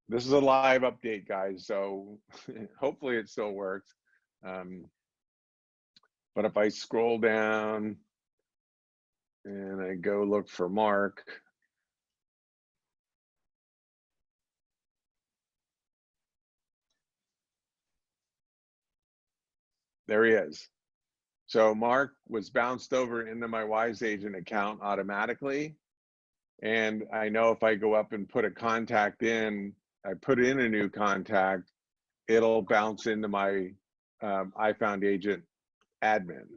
this is a live update, guys, so hopefully it still works. But if I scroll down and I go look for Mark, there he is. So Mark was bounced over into my Wise Agent account automatically. And I know if I go up and put a contact in, I put in a new contact, it'll bounce into my iFound Agent admin.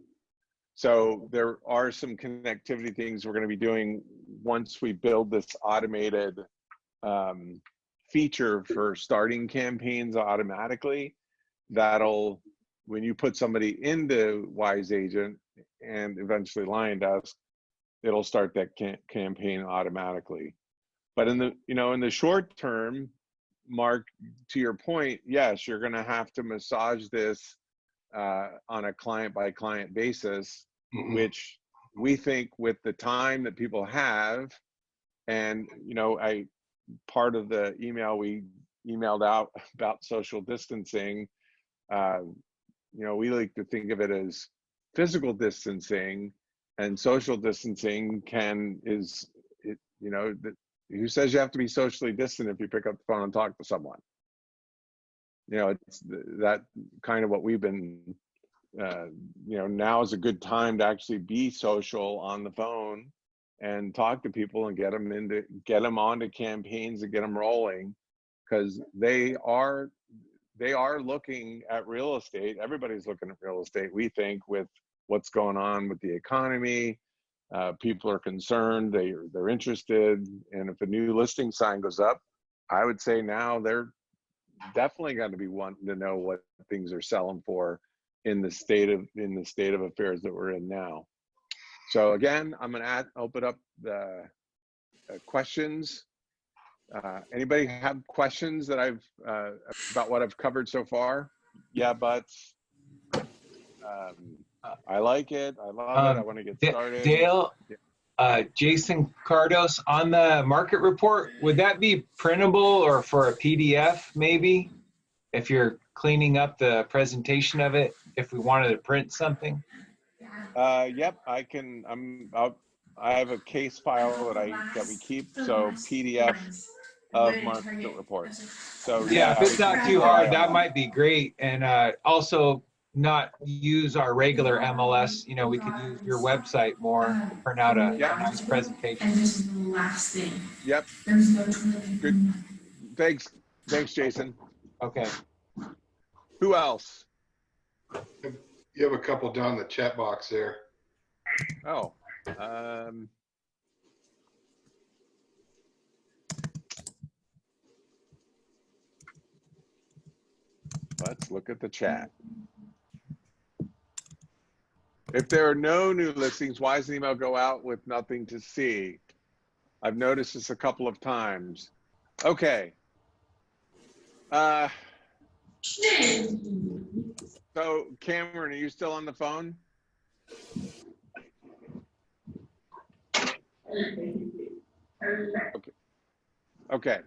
So there are some connectivity things we're going to be doing once we build this automated feature for starting campaigns automatically. That'll when you put somebody into Wise Agent and eventually LionDesk, it'll start that campaign automatically. But in the, you know, in the short term, Mark, to your point, yes, you're going to have to massage this on a client by client basis, which we think with the time that people have, and, you know, part of the email we emailed out about social distancing, you know, we like to think of it as physical distancing, and social distancing you know, who says you have to be socially distant if you pick up the phone and talk to someone? You know, it's that kind of what we've been, you know, now is a good time to actually be social on the phone and talk to people and get them onto campaigns and get them rolling, because they are looking at real estate. Everybody's looking at real estate, we think, with what's going on with the economy. People are concerned, they're interested, and if a new listing sign goes up, I would say now they're definitely going to be wanting to know what things are selling for in the state of affairs that we're in now. So again, I'm going to open up the questions. Anybody have questions that I've about what I've covered so far? Yeah, but I like it. I love it. I want to get started. Dale, Jason Cardos, on the market report, would that be printable or for a PDF maybe? If you're cleaning up the presentation of it, if we wanted to print something? Yep, I can. I have a case file that we keep, so PDF of market report. So yeah, if it's not too hard, that might be great. And also not use our regular MLS. You know, we could use your website more to print out a nice presentation. And this is the last thing. Yep. There's no toilet. Good. Thanks, Jason. Okay. Who else? You have a couple down in the chat box there. Oh. Let's look at the chat. If there are no new listings, why does an email go out with nothing to see? I've noticed this a couple of times. Okay. So Cameron, are you still on the phone? Okay.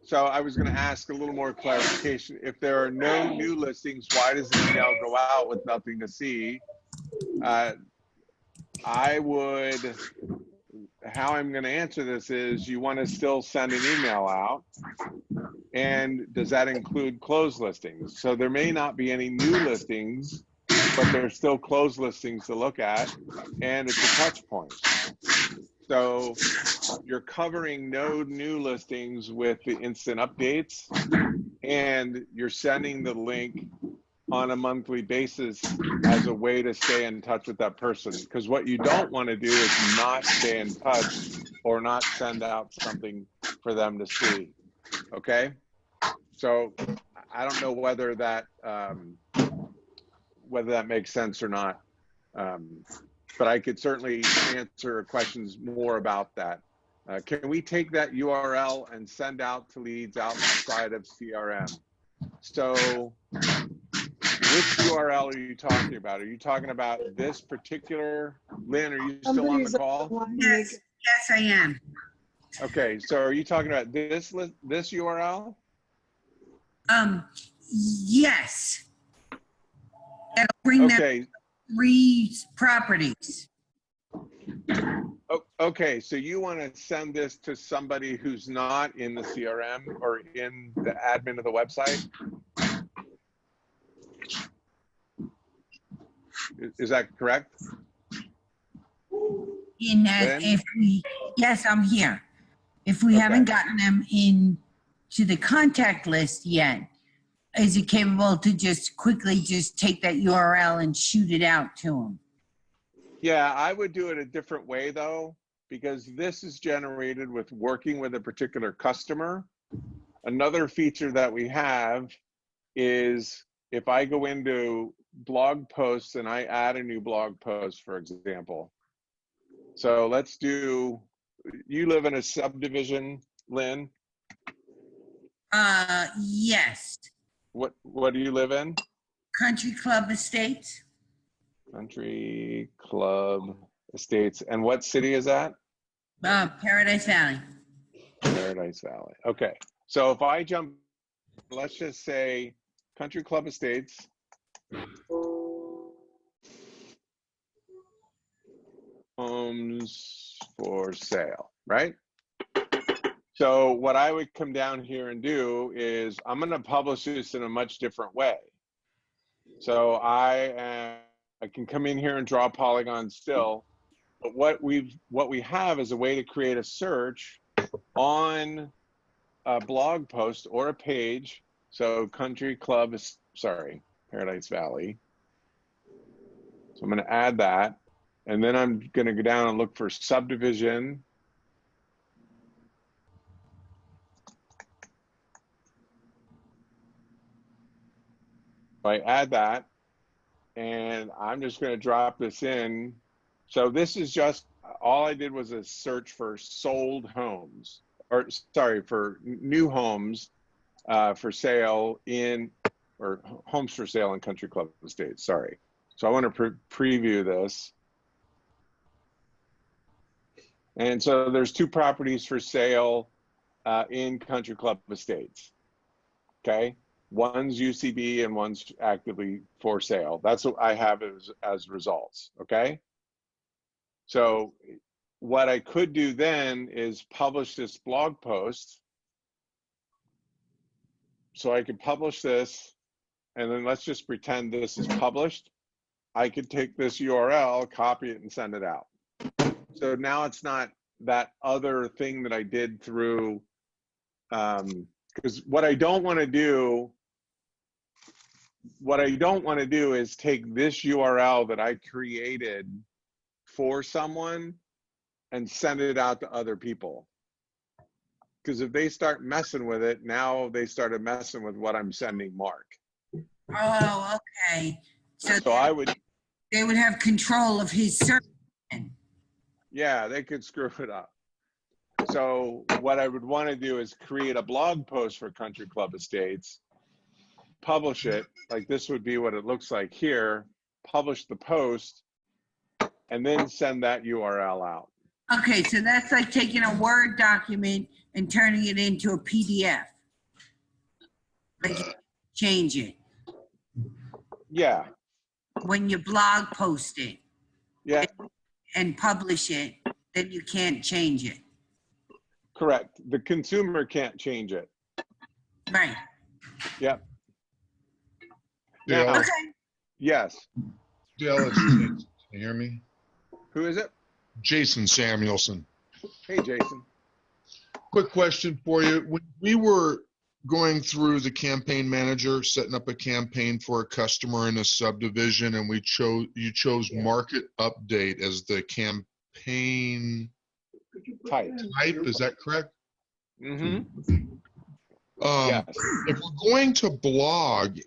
So I was going to ask a little more clarification. If there are no new listings, why does the email go out with nothing to see? How I'm going to answer this is, you want to still send an email out, and does that include closed listings? So there may not be any new listings, but there's still closed listings to look at, and it's a touch point. So you're covering no new listings with the instant updates, and you're sending the link on a monthly basis as a way to stay in touch with that person. Because what you don't want to do is not stay in touch or not send out something for them to see. Okay? So I don't know whether that makes sense or not. But I could certainly answer questions more about that. Can we take that URL and send out to leads outside of CRM? So which URL are you talking about? Are you talking about this particular, Lynn, are you still on the call? Yes, I am. Okay, so are you talking about this URL? Yes. That'll bring okay. them 3 properties. Okay, so you want to send this to somebody who's not in the CRM or in the admin of the website? Is that correct? Yes, I'm here. If we haven't gotten them in to the contact list yet, is it capable to just quickly take that URL and shoot it out to them? Yeah, I would do it a different way though, because this is generated with working with a particular customer. Another feature that we have is if I go into blog posts and I add a new blog post, for example. So let's do, you live in a subdivision, Lynn? Yes. What do you live in? Country Club Estates. Country Club Estates. And what city is that? Paradise Valley. Paradise Valley. Okay. So if I jump, let's just say Country Club Estates. Homes for sale, right? So what I would come down here and do is I'm going to publish this in a much different way. So I can come in here and draw polygons still, but what we have is a way to create a search on a blog post or a page. So Country Club is, sorry, Paradise Valley. So I'm going to add that, and then I'm going to go down and look for subdivision. I add that, and I'm just going to drop this in. So this is just, all I did was a search for sold homes, or sorry, for new homes for sale in, or homes for sale in Country Club Estates, sorry. So I want to preview this. And so there's 2 properties for sale in Country Club Estates, okay? One's UCB and one's actively for sale. That's what I have as results, okay? So what I could do then is publish this blog post. So I could publish this, and then let's just pretend this is published. I could take this URL, copy it, and send it out. So now it's not that other thing that I did through, because what I don't want to do is take this URL that I created for someone and send it out to other people. Because if they start messing with it, now they started messing with what I'm sending Mark. Oh, okay. So I would, they would have control of his search. yeah, they could screw it up. So what I would want to do is create a blog post for Country Club Estates, publish it, like this would be what it looks like here, publish the post, and then send that URL out. Okay, so that's like taking a Word document and turning it into a PDF. Like you change it. Yeah. When you blog post it. Yeah. And publish it, then you can't change it. Correct. The consumer can't change it. Right. Yep. Dale, Now, Okay. yes. Dale, it's Jason. Can you hear me? Who is it? Jason Samuelson. Hey, Jason. Quick question for you. When we were going through the campaign manager, setting up a campaign for a customer in a subdivision, and you chose market update as the campaign type. Is that correct? Mm-hmm. Yes. If we're going to blog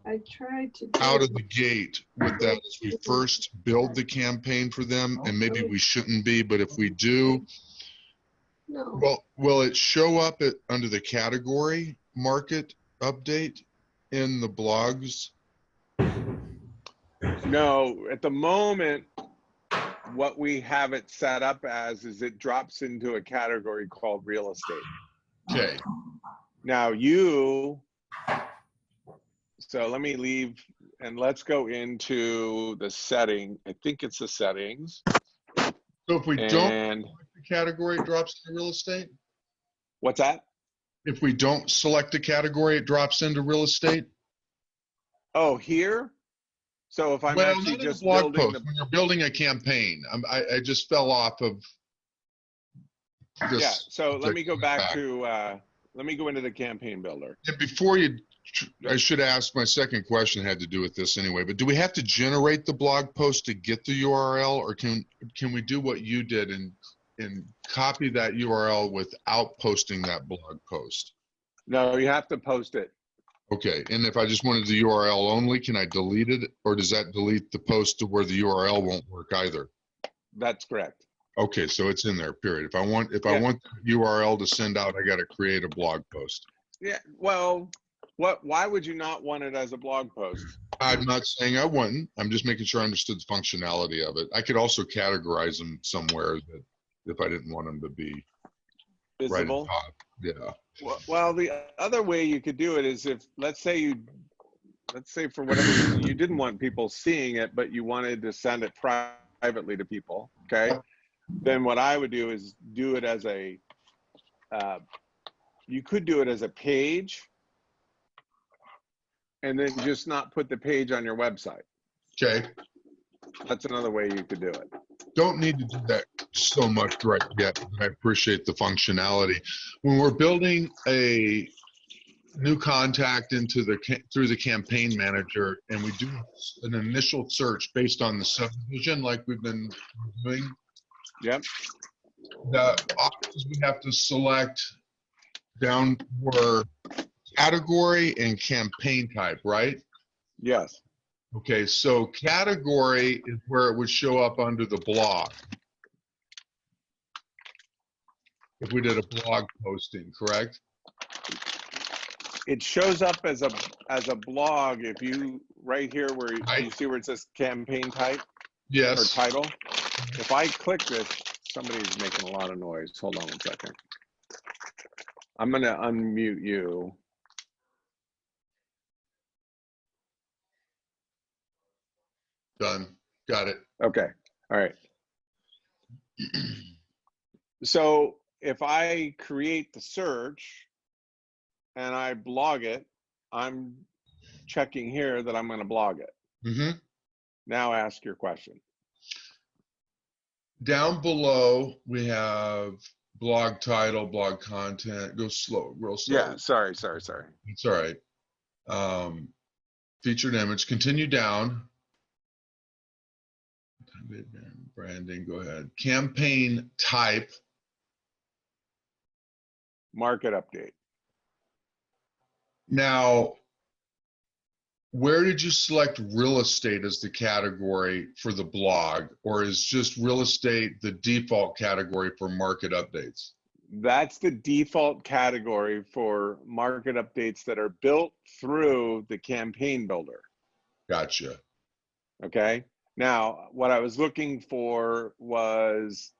I tried to out of the gate with that as we first build the campaign for them, and maybe we shouldn't be, but if we do, well, will it show up under the category market update in the blogs? No, at the moment, what we have it set up as is it drops into a category called real estate. Okay. Now so let me leave and let's go into the setting. I think it's the settings. So if we don't select the category, it drops into real estate? What's that? If we don't select the category, it drops into real estate? Oh, here? So if I'm actually just blog building post, when you're building a campaign, I just fell off of this. Yeah, so let me go back to, let me go into the campaign builder. And before you, I should ask, my second question had to do with this anyway, but do we have to generate the blog post to get the URL, or can we do what you did and copy that URL without posting that blog post? No, you have to post it. Okay, and if I just wanted the URL only, can I delete it? Or does that delete the post to where the URL won't work either? That's correct. Okay, so it's in there, period. If I want the URL to send out, I got to create a blog post. Yeah, well, why would you not want it as a blog post? I'm not saying I wouldn't. I'm just making sure I understood the functionality of it. I could also categorize them somewhere that if I didn't want them to be Visible? right at the top. Yeah. Well, the other way you could do it is if, let's say for whatever reason you didn't want people seeing it, but you wanted to send it privately to people, okay? Then what I would do is do it as a, you could do it as a page and then just not put the page on your website. Okay. That's another way you could do it. Don't need to do that so much right yet. I appreciate the functionality. When we're building a new contact through the campaign manager and we do an initial search based on the subdivision like we've been doing, yep, the options we have to select down were category and campaign type, right? Yes. Okay, so category is where it would show up under the blog. If we did a blog posting, correct? It shows up as a blog if you, right here where you see where it says campaign type? Yes. Or title. If I click this, somebody's making a lot of noise. Hold on one second. I'm gonna unmute you. Done. Got it. Okay. All right. So if I create the search and I blog it, I'm checking here that I'm going to blog it. Mm-hmm. Now ask your question. Down below, we have blog title, blog content. Go slow, real slow. Yeah. Sorry. It's all right. Featured image. Continue down. Branding, go ahead. Campaign type. Market update. Now, where did you select real estate as the category for the blog, or is just real estate the default category for market updates? That's the default category for market updates that are built through the campaign builder. Gotcha. Okay. Now, what I was looking for was,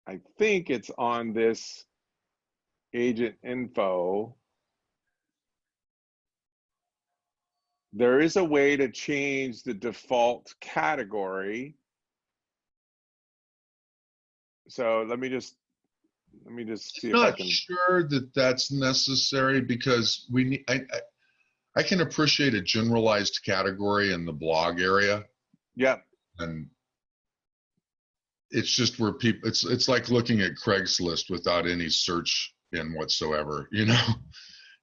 I think it's on this agent info. There is a way to change the default category. So let me just see if I can. Not sure that that's necessary because we need, I can appreciate a generalized category in the blog area. Yep. And it's just where people, it's like looking at Craigslist without any search in whatsoever, you know.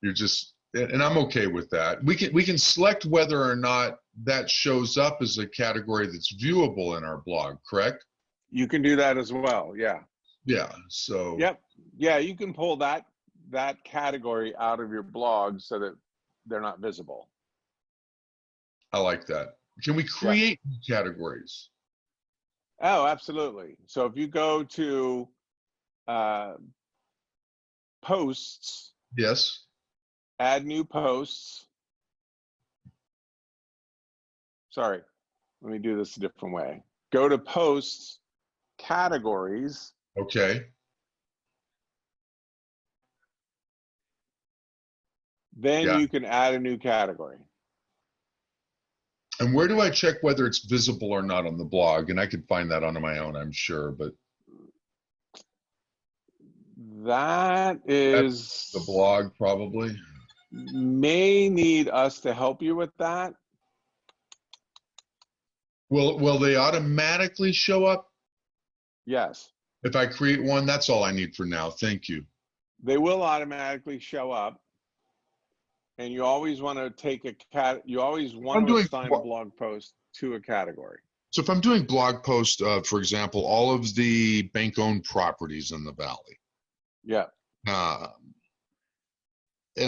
You're just, and I'm okay with that. We can select whether or not that shows up as a category that's viewable in our blog, correct? You can do that as well. Yeah. Yeah. So. Yep. Yeah, you can pull that category out of your blog so that they're not visible. I like that. Can we create new categories? Oh, absolutely. So if you go to posts. Yes. Add new posts. Sorry, let me do this a different way. Go to posts, categories. Okay. Then you can add a new category. And where do I check whether it's visible or not on the blog? And I could find that on my own, I'm sure, but. That is. The blog, probably. May need us to help you with that. Will they automatically show up? Yes. If I create one, that's all I need for now. Thank you. They will automatically show up. And you always want to take you always want to assign a blog post to a category. So if I'm doing blog post, for example, all of the bank-owned properties in the valley. Yeah. And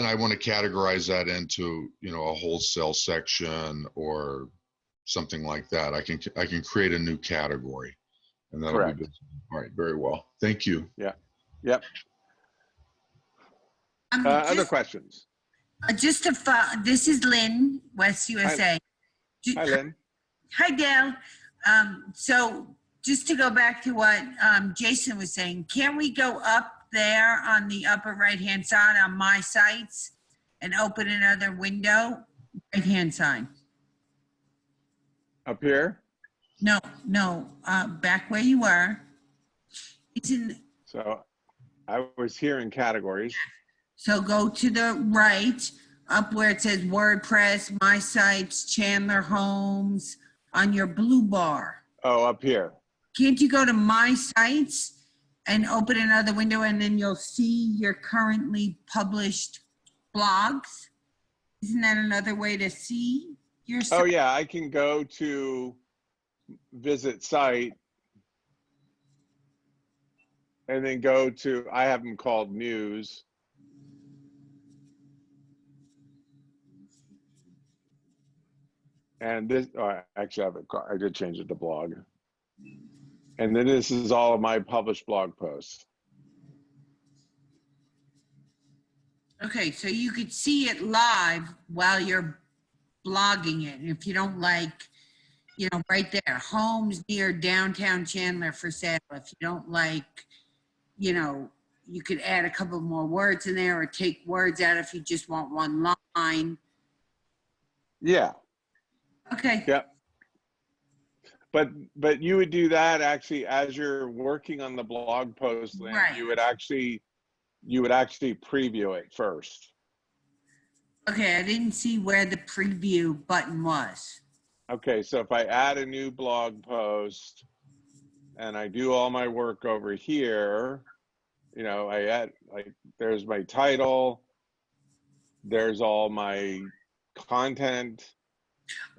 I want to categorize that into, a wholesale section or something like that. I can create a new category, and that'll Correct. be good. All right, very well. Thank you. Yeah. Yep. Other questions? Just to follow, this is Lynn, West USA. Hi, Lynn. Hi, Dale. So just to go back to what Jason was saying, can we go up there on the upper right-hand side on my sites and open another window? Right-hand side. Up here? No, back where you were. It's in. So I was here in categories. So go to the right, up where it says WordPress, My Sites, Chandler Homes, on your blue bar. Oh, up here. Can't you go to My Sites and open another window, and then you'll see your currently published blogs? Isn't that another way to see your site? Oh, yeah, I can go to visit site and then go to, I have them called news. And this, actually, I did change it to blog. And then this is all of my published blog posts. Okay, so you could see it live while you're blogging it. If you don't like, right there, homes near downtown Chandler for sale. If you don't like, you could add a couple more words in there or take words out if you just want one line. Yeah. Okay. Yep. But you would do that actually as you're working on the blog post, Lynn. Right. You would actually preview it first. Okay, I didn't see where the preview button was. Okay, so if I add a new blog post and I do all my work over here, I add, there's my title, there's all my content,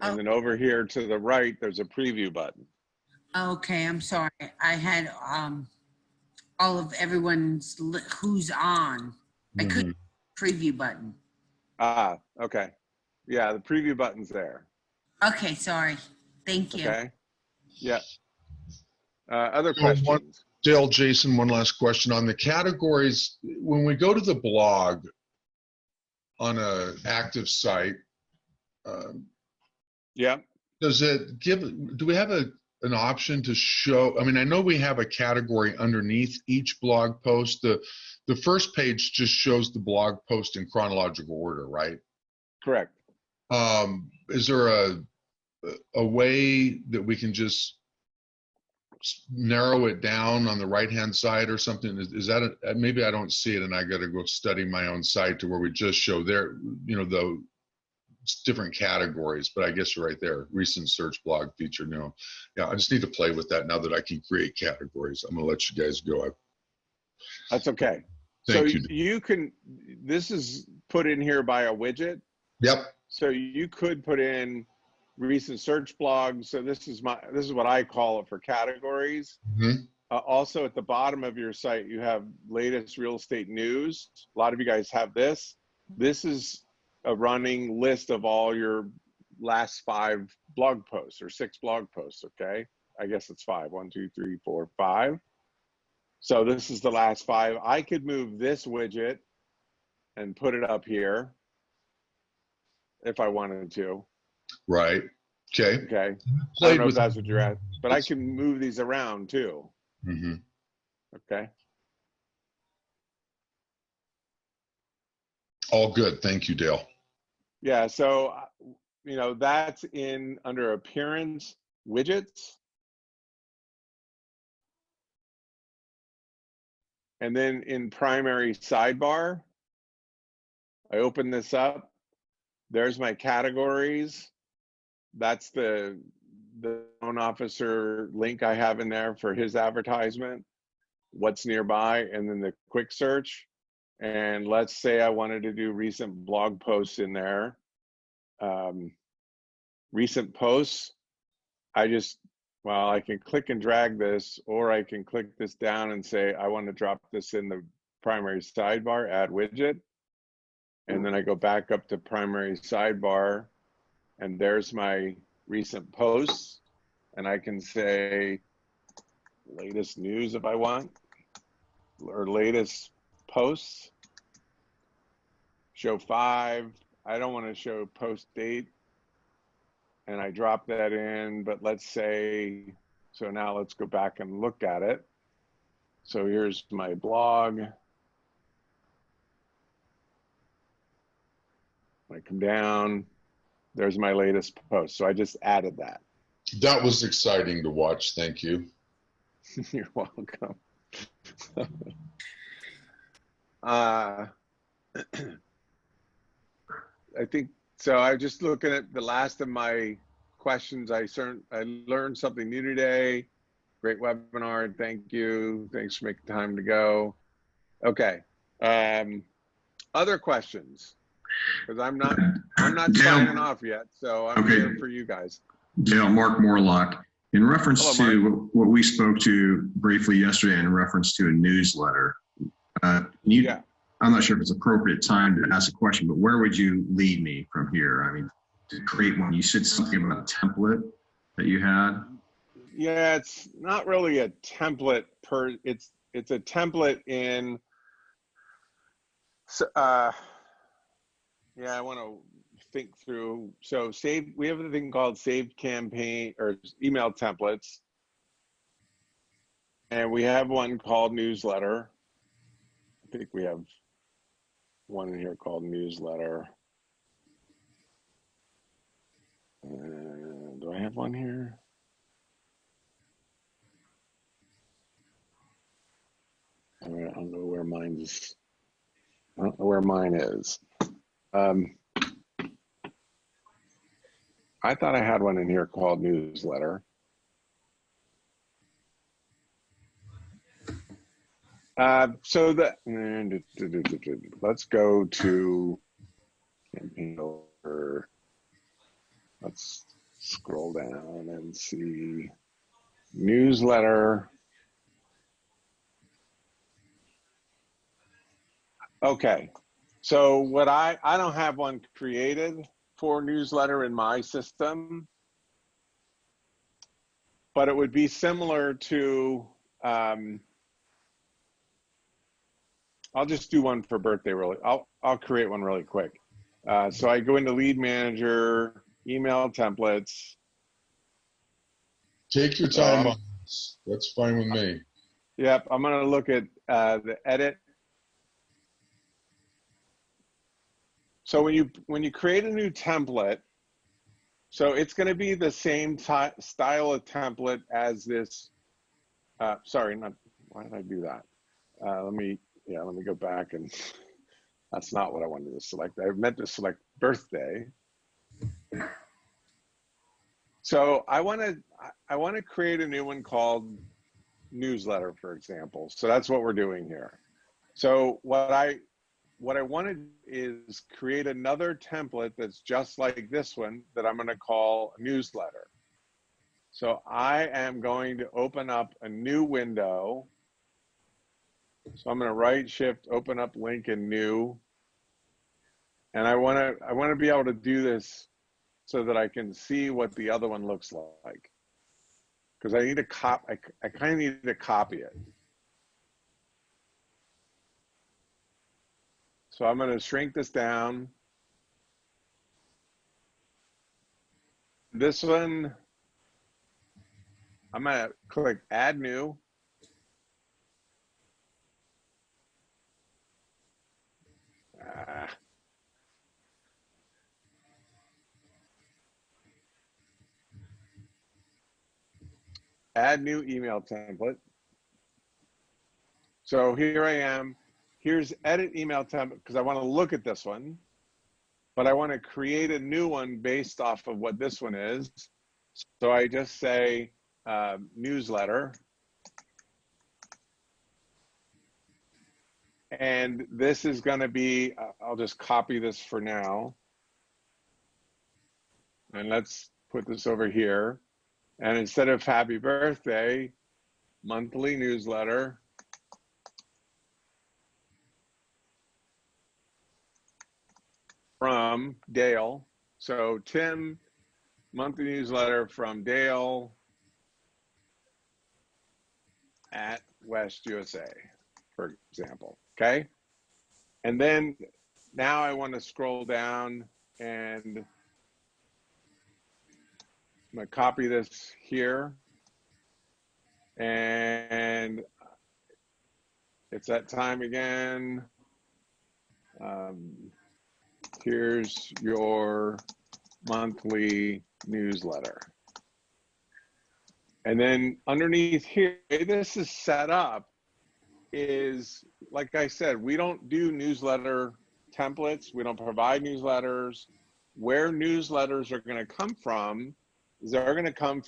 and then over here to the right, there's a preview button. Okay, I'm sorry. I had all of everyone's who's on. I couldn't preview button. Ah, okay. Yeah, the preview button's there. Okay, sorry. Thank you. Okay. Yeah. Other questions? Dale, Jason, one last question on the categories. When we go to the blog on an active site, yeah. Does it do we have an option to show? I mean, I know we have a category underneath each blog post. The first page just shows the blog post in chronological order, right? Correct. Is there a way that we can just narrow it down on the right-hand side or something? Is that maybe I don't see it and I got to go study my own site to where we just show there, the different categories, but I guess you're right there. Recent search blog feature. No. Yeah, I just need to play with that now that I can create categories. I'm going to let you guys go. That's okay. Thank so you. You can, this is put in here by a widget. Yep. So you could put in recent search blogs. So this is what I call it for categories. Mm-hmm. Also at the bottom of your site, you have latest real estate news. A lot of you guys have this. This is a running list of all your last 5 blog posts or 6 blog posts. Okay. I guess it's 5. 1, 2, 3, 4, 5. So this is the last 5. I could move this widget and put it up here if I wanted to. Right. Okay. Okay. I don't know if that's what you're at, but I can move these around too. Mm-hmm. Okay. All good. Thank you, Dale. Yeah. So, that's under appearance widgets. And then in primary sidebar, I open this up. There's my categories. That's the loan officer link I have in there for his advertisement, what's nearby, and then the quick search. And let's say I wanted to do recent blog posts in there. Recent posts, I can click and drag this, or I can click this down and say, I want to drop this in the primary sidebar, add widget. And then I go back up to primary sidebar, and there's my recent posts. And I can say latest news if I want, or latest posts. Show 5. I don't want to show post date. And I drop that in, but let's say, so now let's go back and look at it. So here's my blog. I come down, there's my latest post. So I just added that. That was exciting to watch. Thank you. You're welcome. I think, so I was just looking at the last of my questions. I learned something new today. Great webinar. Thank you. Thanks for making time to go. Okay. Other questions? Because I'm not signing off yet, so I'm here for you guys. Dale, Mark Morlock. In reference Hello, to what we spoke to briefly yesterday in reference to a newsletter, Yeah. I'm not sure if it's appropriate time to ask a question, but where would you lead me from here? I mean, to create one, you said something about a template that you had. Yeah, it's not really a template it's a template in, yeah, I want to think through. So we have a thing called saved campaign or email templates. And we have one called newsletter. I think we have one in here called newsletter. Do I have one here? I don't know where mine is. I don't know where mine is. I thought I had one in here called newsletter. So let's go to campaign over. Let's scroll down and see newsletter. Okay, so what I don't have one created for newsletter in my system, but it would be similar to, I'll just do one for birthday really. I'll create one really quick. So I go into lead manager, email templates. Take your time on this. That's fine with me. Yep, I'm gonna look at the edit. So when you create a new template, so it's going to be the same style of template as this. Sorry, why did I do that? Let me go back, and that's not what I wanted to select. I meant to select birthday. So I want to create a new one called newsletter, for example. So that's what we're doing here. So what I wanted is create another template that's just like this one that I'm going to call a newsletter. So I am going to open up a new window. So I'm going to right shift, open up link in new. And I want to be able to do this so that I can see what the other one looks like. Because I need to I kind of need to copy it. So I'm going to shrink this down. This one, I'm going to click add new. Add new email template. So here I am. Here's edit email template because I want to look at this one, but I want to create a new one based off of what this one is. So I just say newsletter. And this is going to be, I'll just copy this for now. And let's put this over here. And instead of happy birthday, monthly newsletter. from Dale. So Tim, monthly newsletter from Dale at West USA, for example, okay? And then now I want to scroll down and I'm gonna copy this here. And it's that time again. Here's your monthly newsletter. And then underneath here, the way this is set up is, like I said, we don't do newsletter templates. We don't provide newsletters. Where newsletters are going to come from is they're going to come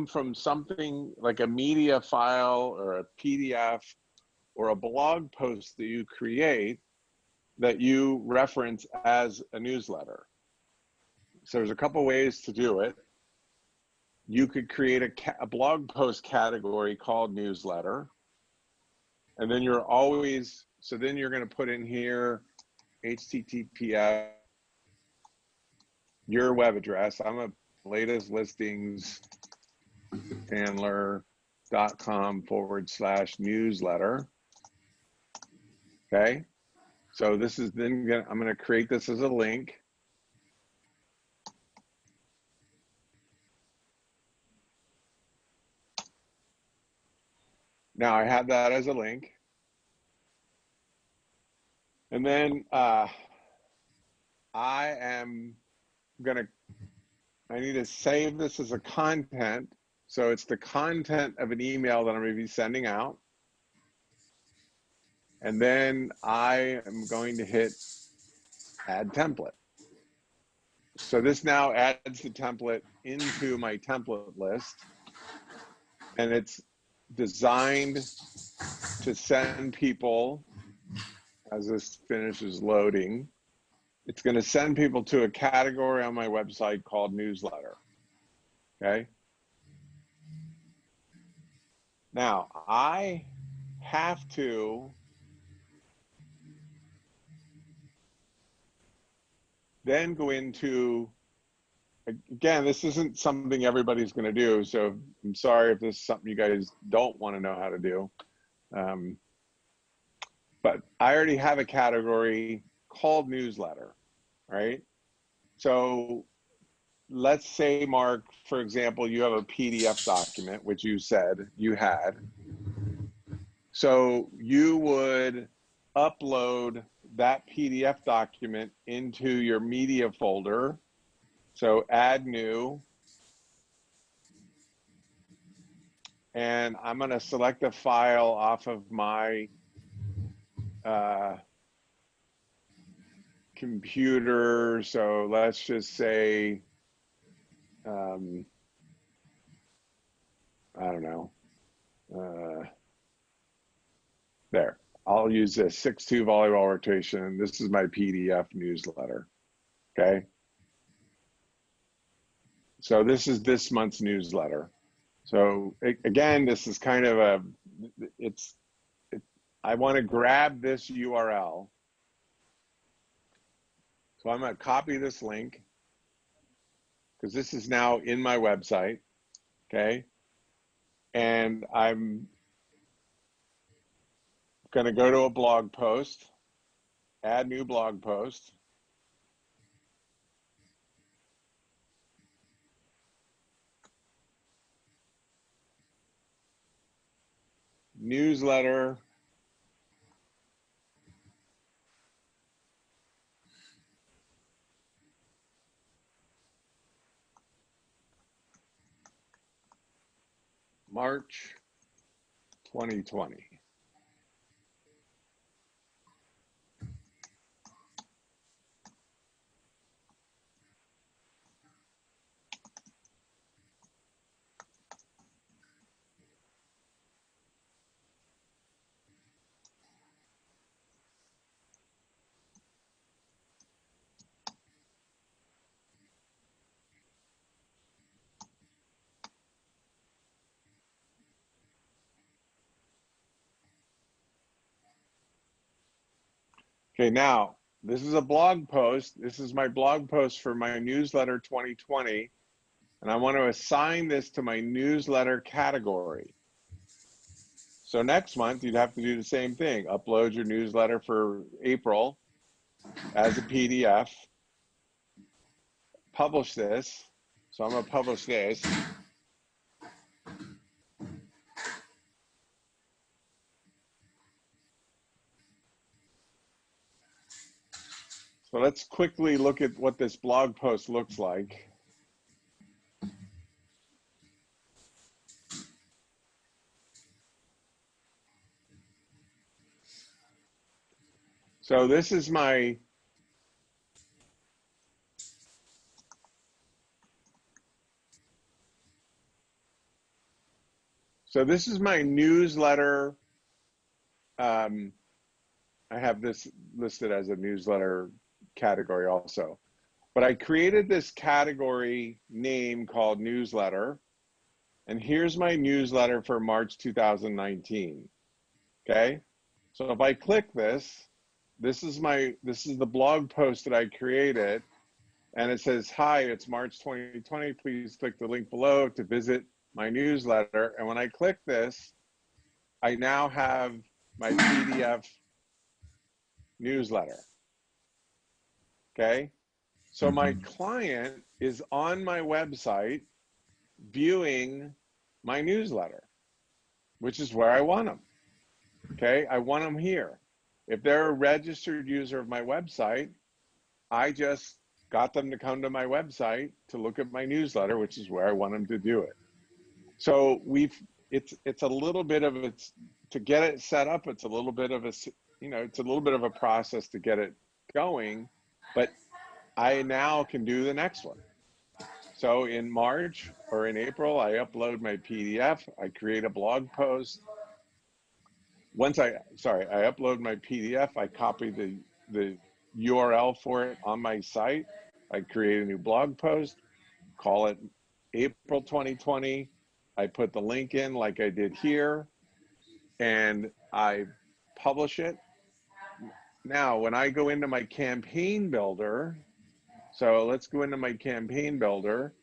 from something like a media file or a PDF or a blog post that you create that you reference as a newsletter. So there's a couple ways to do it. You could create a blog post category called newsletter. And then then you're going to put in here HTTPS, your web address. I'm a latest listings handler.com/newsletter. Okay. So this is I'm going to create this as a link. Now I have that as a link. And then I need to save this as a content. So it's the content of an email that I'm going to be sending out. And then I am going to hit add template. So this now adds the template into my template list. And it's designed to send people, as this finishes loading, it's going to send people to a category on my website called newsletter. Okay. Now I have to then go into, again, this isn't something everybody's going to do. So I'm sorry if this is something you guys don't want to know how to do. But I already have a category called newsletter, right? So let's say, Mark, for example, you have a PDF document, which you said you had. So you would upload that PDF document into your media folder. So add new. And I'm going to select a file off of my computer. So let's just say, I don't know. There. I'll use this 6-2 volleyball rotation. This is my PDF newsletter. Okay. So this is this month's newsletter. So again, this is kind of I want to grab this URL. So I'm going to copy this link because this is now in my website. Okay. And I'm going to go to a blog post, add new blog post. Newsletter. March 2020. Okay, now, this is a blog post. This is my blog post for my newsletter 2020. And I want to assign this to my newsletter category. So next month, you'd have to do the same thing. Upload your newsletter for April as a PDF. Publish this. So I'm going to publish this. So let's quickly look at what this blog post looks like. So this is my newsletter. I have this listed as a newsletter category also. But I created this category name called newsletter. And here's my newsletter for March 2019. Okay? So if I click this, this is the blog post that I created. And it says, hi, it's March 2020. Please click the link below to visit my newsletter. And when I click this, I now have my PDF newsletter. Okay? So my client is on my website viewing my newsletter, which is where I want them. Okay? I want them here. If they're a registered user of my website, I just got them to come to my website to look at my newsletter, which is where I want them to do it. So it's a little bit of to get it set up. It's a little bit of it's a little bit of a process to get it going, but I now can do the next one. So in March or in April, I upload my PDF. I create a blog post. I upload my PDF. I copy the URL for it on my site. I create a new blog post, call it April 2020. I put the link in like I did here, and I publish it. Now, when I go into my campaign builder, so let's go into my campaign builder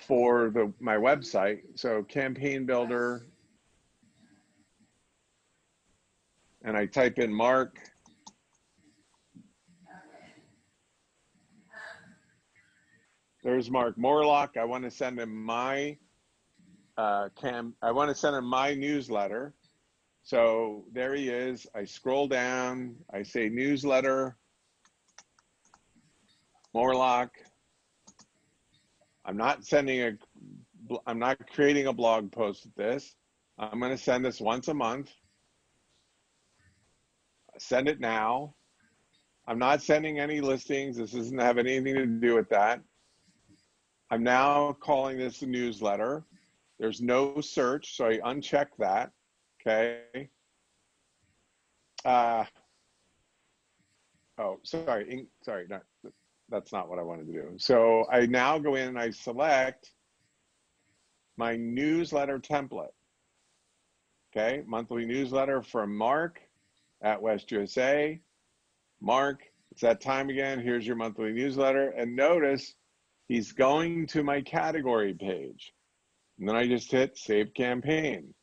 for my website. So campaign builder, and I type in Mark. There's Mark Morlock. I want to send him my my newsletter. So there he is. I scroll down. I say newsletter, Morlock. I'm not creating a blog post with this. I'm going to send this once a month. Send it now. I'm not sending any listings. This doesn't have anything to do with that. I'm now calling this a newsletter. There's no search, so I uncheck that. Okay. That's not what I wanted to do. So I now go in and I select my newsletter template. Okay, monthly newsletter from Mark at West USA. Mark, it's that time again. Here's your monthly newsletter. And notice he's going to my category page. And then I just hit Save Campaign.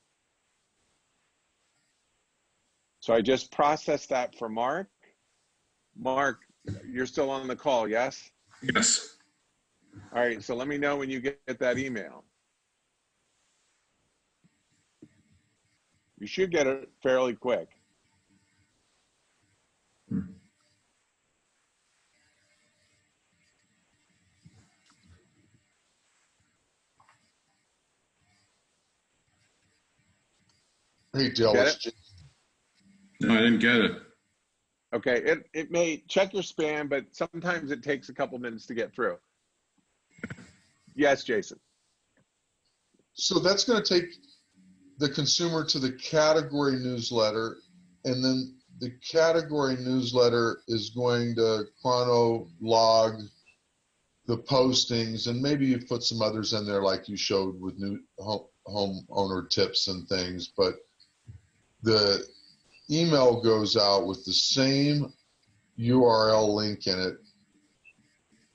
So I just processed that for Mark. Mark, you're still on the call, yes? Yes. All right, so let me know when you get that email. You should get it fairly quick. Hey, Dale. No, I didn't get it. Okay, it may check your spam, but sometimes it takes a couple minutes to get through. Yes, Jason. So that's going to take the consumer to the category newsletter, and then the category newsletter is going to chronolog the postings, and maybe you put some others in there like you showed with new homeowner tips and things, but email goes out with the same URL link in it,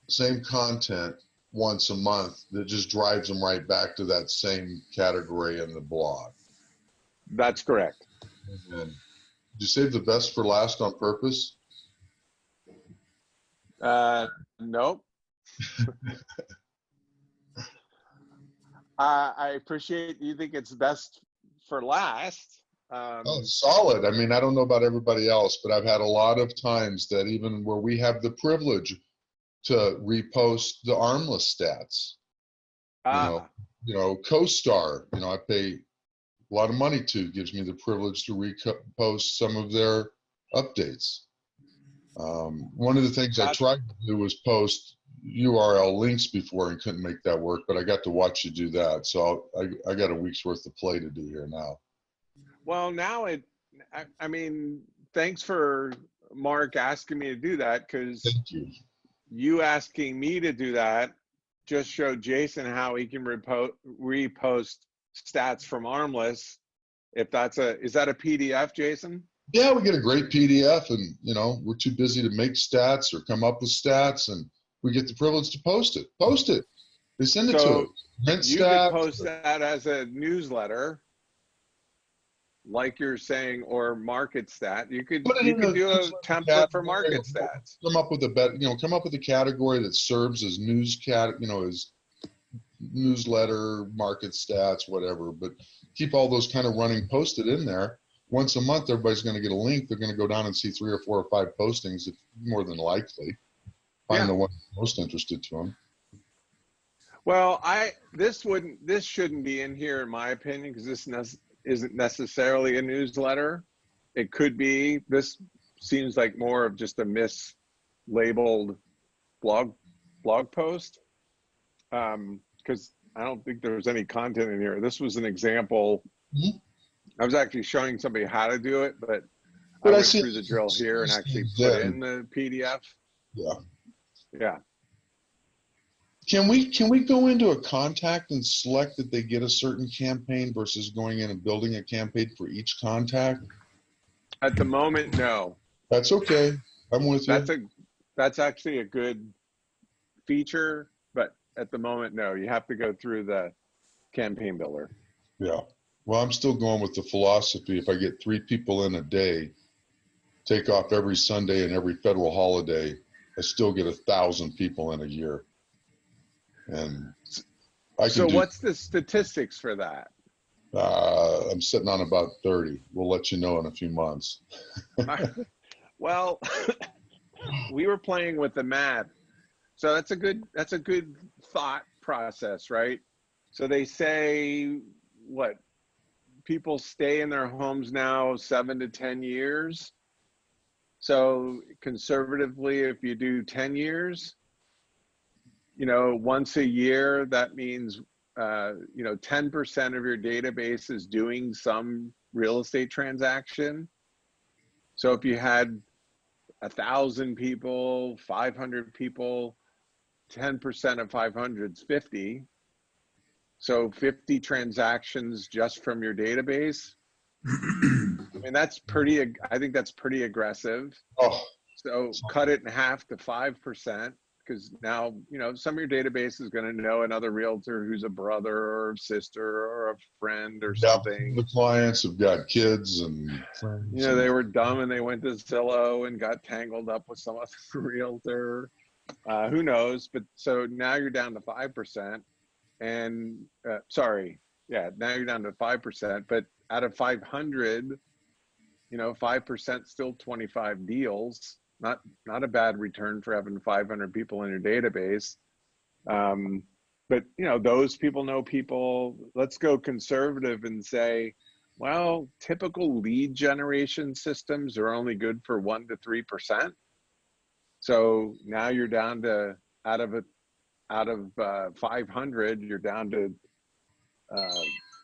same content once a month, that just drives them right back to that same category in the blog. That's correct. And did you save the best for last on purpose? Nope. I appreciate you think it's best for last. Oh, solid. I mean, I don't know about everybody else, but I've had a lot of times that even where we have the privilege to repost the armless stats, you know, CoStar, you know, I pay a lot of money to, gives me the privilege to repost some of their updates. One of the things I tried to do was post URL links before and couldn't make that work, but I got to watch you do that. So I got a week's worth of play to do here now. Well, now I mean, thanks for Mark asking me to do that, because you asking me to do that just showed Jason how he can repost stats from Armless. If that's is that a PDF, Jason? Yeah, we get a great PDF, and you know, we're too busy to make stats or come up with stats, and we get the privilege to post it. Post it. They send it to us. Print You stats. could post that as a newsletter, like you're saying, or market stat. You could do a template for market stats. Come up with a better, you know, come up with a category that serves as as newsletter, market stats, whatever. But keep all those kind of running posted in there. Once a month, everybody's going to get a link. They're going to go down and see 3 or 4 or 5 postings, more than likely. Find the one most interested to them. Well, this shouldn't be in here in my opinion, because this isn't necessarily a newsletter. It could be. This seems like more of just a mislabeled blog post, because I don't think there's any content in here. This was an example. Mm-hmm. I was actually showing somebody how to do it, but I went through the drill here and actually put in the PDF. Yeah. Yeah. Can we go into a contact and select that they get a certain campaign versus going in and building a campaign for each contact? At the moment, no. That's okay. I'm with you. That's actually a good feature, but at the moment, no. You have to go through the campaign builder. Yeah. Well, I'm still going with the philosophy. If I get 3 people in a day, take off every Sunday and every federal holiday, I still get 1,000 people in a year. And so what's the statistics for that? I'm sitting on about 30. We'll let you know in a few months. Well, we were playing with the math. So that's a good thought process, right? So they say what? People stay in their homes now 7 to 10 years. So conservatively, if you do 10 years, you know, once a year, that means, you know, 10% of your database is doing some real estate transaction. So if you had 1,000 people, 500 people, 10% of 500 is 50. So 50 transactions just from your database. I mean, I think that's pretty aggressive. Oh. So cut it in half to 5%, because now, you know, some of your database is going to know another realtor who's a brother or sister or a friend or something. The clients have got kids and friends. You know, they were dumb and they went to Zillow and got tangled up with some other realtor. Who knows? But so now you're down to 5%. And now you're down to 5%, but out of 500, you know, 5% still 25 deals. Not a bad return for having 500 people in your database. But you know, those people know people. Let's go conservative and say, well, typical lead generation systems are only good for 1 to 3%. So now you're down to out of 500, you're down to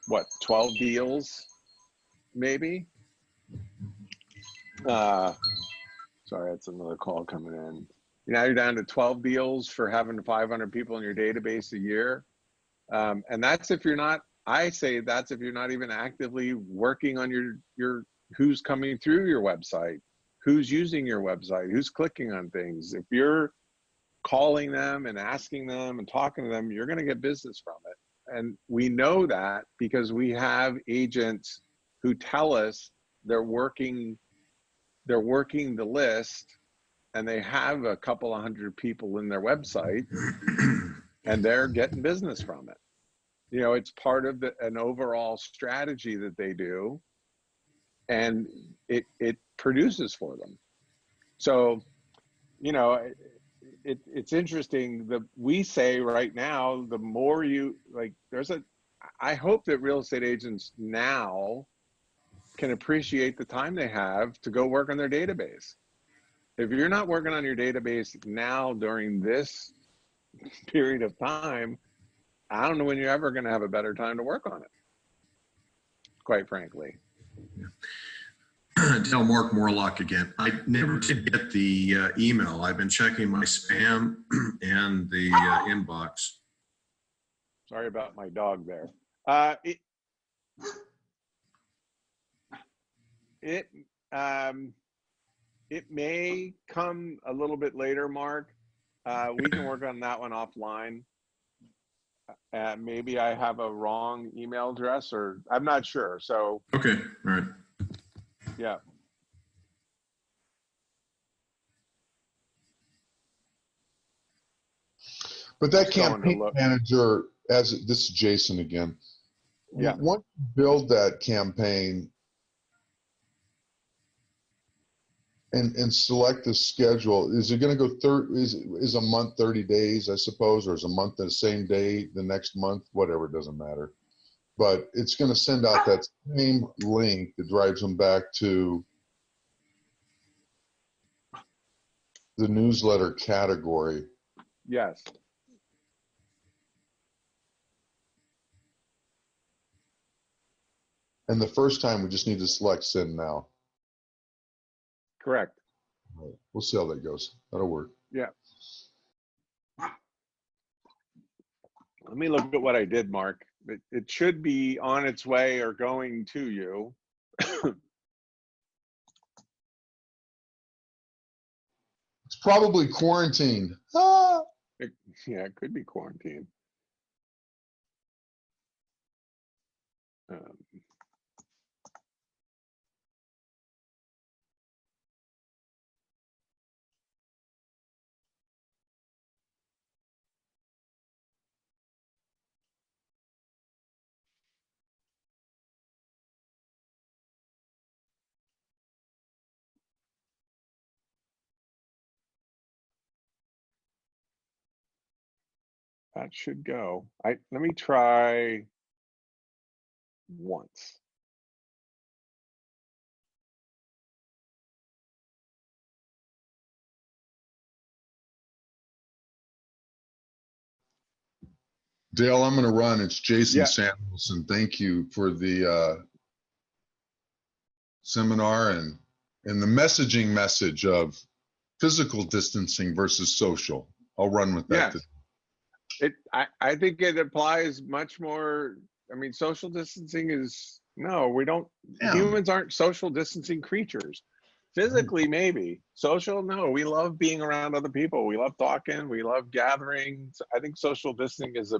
what, 12 deals, maybe? Sorry, that's another call coming in. Now you're down to 12 deals for having 500 people in your database a year. And that's if you're not, I say that's if you're not even actively working on your who's coming through your website, who's using your website, who's clicking on things. If you're calling them and asking them and talking to them, you're going to get business from it. And we know that because we have agents who tell us they're working the list, and they have a couple of hundred people in their website, and they're getting business from it. You know, it's part of an overall strategy that they do, and it produces for them. So, you know, it's interesting that we say right now, the more you like, I hope that real estate agents now can appreciate the time they have to go work on their database. If you're not working on your database now during this period of time, I don't know when you're ever going to have a better time to work on it, quite frankly. Dale, Mark Morlock again. I never did get the email. I've been checking my spam and the inbox. Sorry about my dog there. It may come a little bit later, Mark. We can work on that one offline. Maybe I have a wrong email address, or I'm not sure. So okay, all right. Yeah. But that campaign manager, this is Jason again. Yeah. Once you build that campaign and select the schedule, is it going to go is a month 30 days, I suppose, or is a month the same day the next month? Whatever, it doesn't matter. But it's going to send out that same link that drives them back to the newsletter category. Yes. And the first time we just need to select send now. Correct. Right. We'll see how that goes. That'll work. Yeah. Let me look at what I did, Mark. It should be on its way or going to you. It's probably quarantine. Ah! Yeah, it could be quarantine. That should go. Let me try once. Dale, I'm going to run. It's Jason Yeah. Samuelson. Thank you for the seminar and the messaging message of physical distancing versus social. I'll run with that. Yes. I think it applies much more. I mean, social distancing is, no, we don't, humans aren't social distancing creatures. Physically, maybe. Social, no. We love being around other people. We love talking. We love gathering. I think social distancing is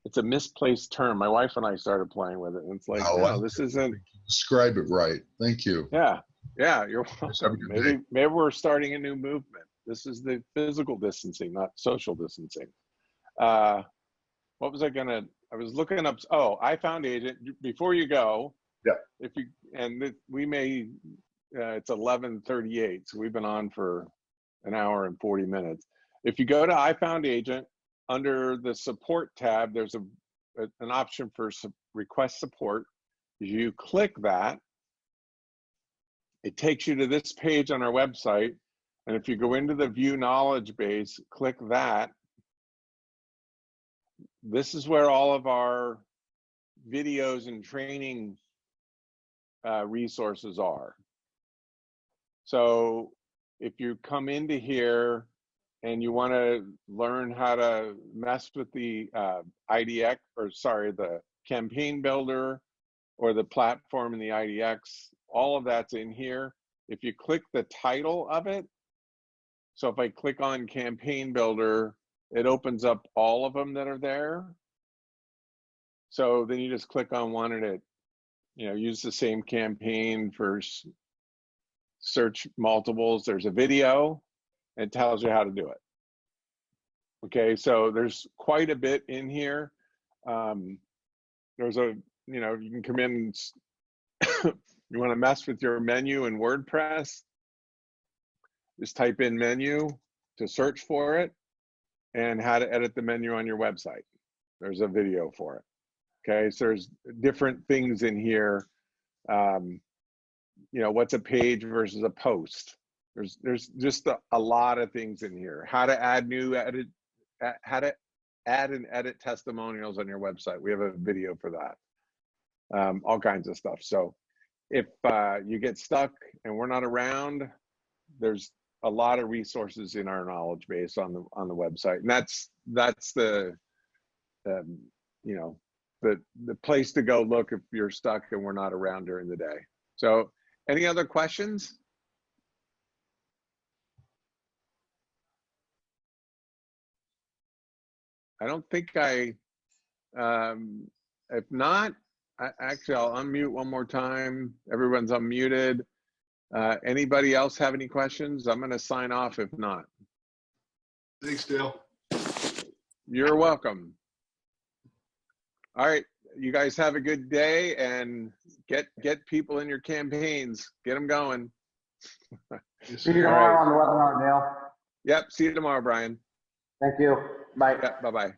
it's a misplaced term. My wife and I started playing with it, and it's like, no, this isn't. Describe it right. Thank you. Yeah, you're welcome. Maybe we're starting a new movement. This is the physical distancing, not social distancing. What was I was looking up, iFound Agent. Before you go, yeah. It's 11:38, so we've been on for an hour and 40 minutes. If you go to iFound Agent, under the support tab, there's an option for request support. You click that, it takes you to this page on our website. And if you go into the view knowledge base, click that. This is where all of our videos and training resources are. So if you come into here and you want to learn how to mess with the the campaign builder or the platform in the IDX, all of that's in here. If you click the title of it, so if I click on Campaign Builder, it opens up all of them that are there. So then you just click on one and it, use the same campaign for search multiples. There's a video. It tells you how to do it. Okay, so there's quite a bit in here. There's you can come in, you want to mess with your menu in WordPress, just type in menu to search for it and how to edit the menu on your website. There's a video for it. Okay, so there's different things in here. What's a page versus a post? There's just a lot of things in here. How to add and edit testimonials on your website. We have a video for that. All kinds of stuff. So if you get stuck and we're not around, there's a lot of resources in our knowledge base on the website, and that's the the place to go look if you're stuck and we're not around during the day. So any other questions? I don't think if not, actually I'll unmute one more time. Everyone's unmuted. Anybody else have any questions? I'm going to sign off if not. Thanks, Dale. You're welcome. All right, you guys have a good day and get people in your campaigns. Get them going. See you tomorrow on the webinar, Dale. Yep, see you tomorrow, Brian. Thank you. Bye. Yep, bye-bye.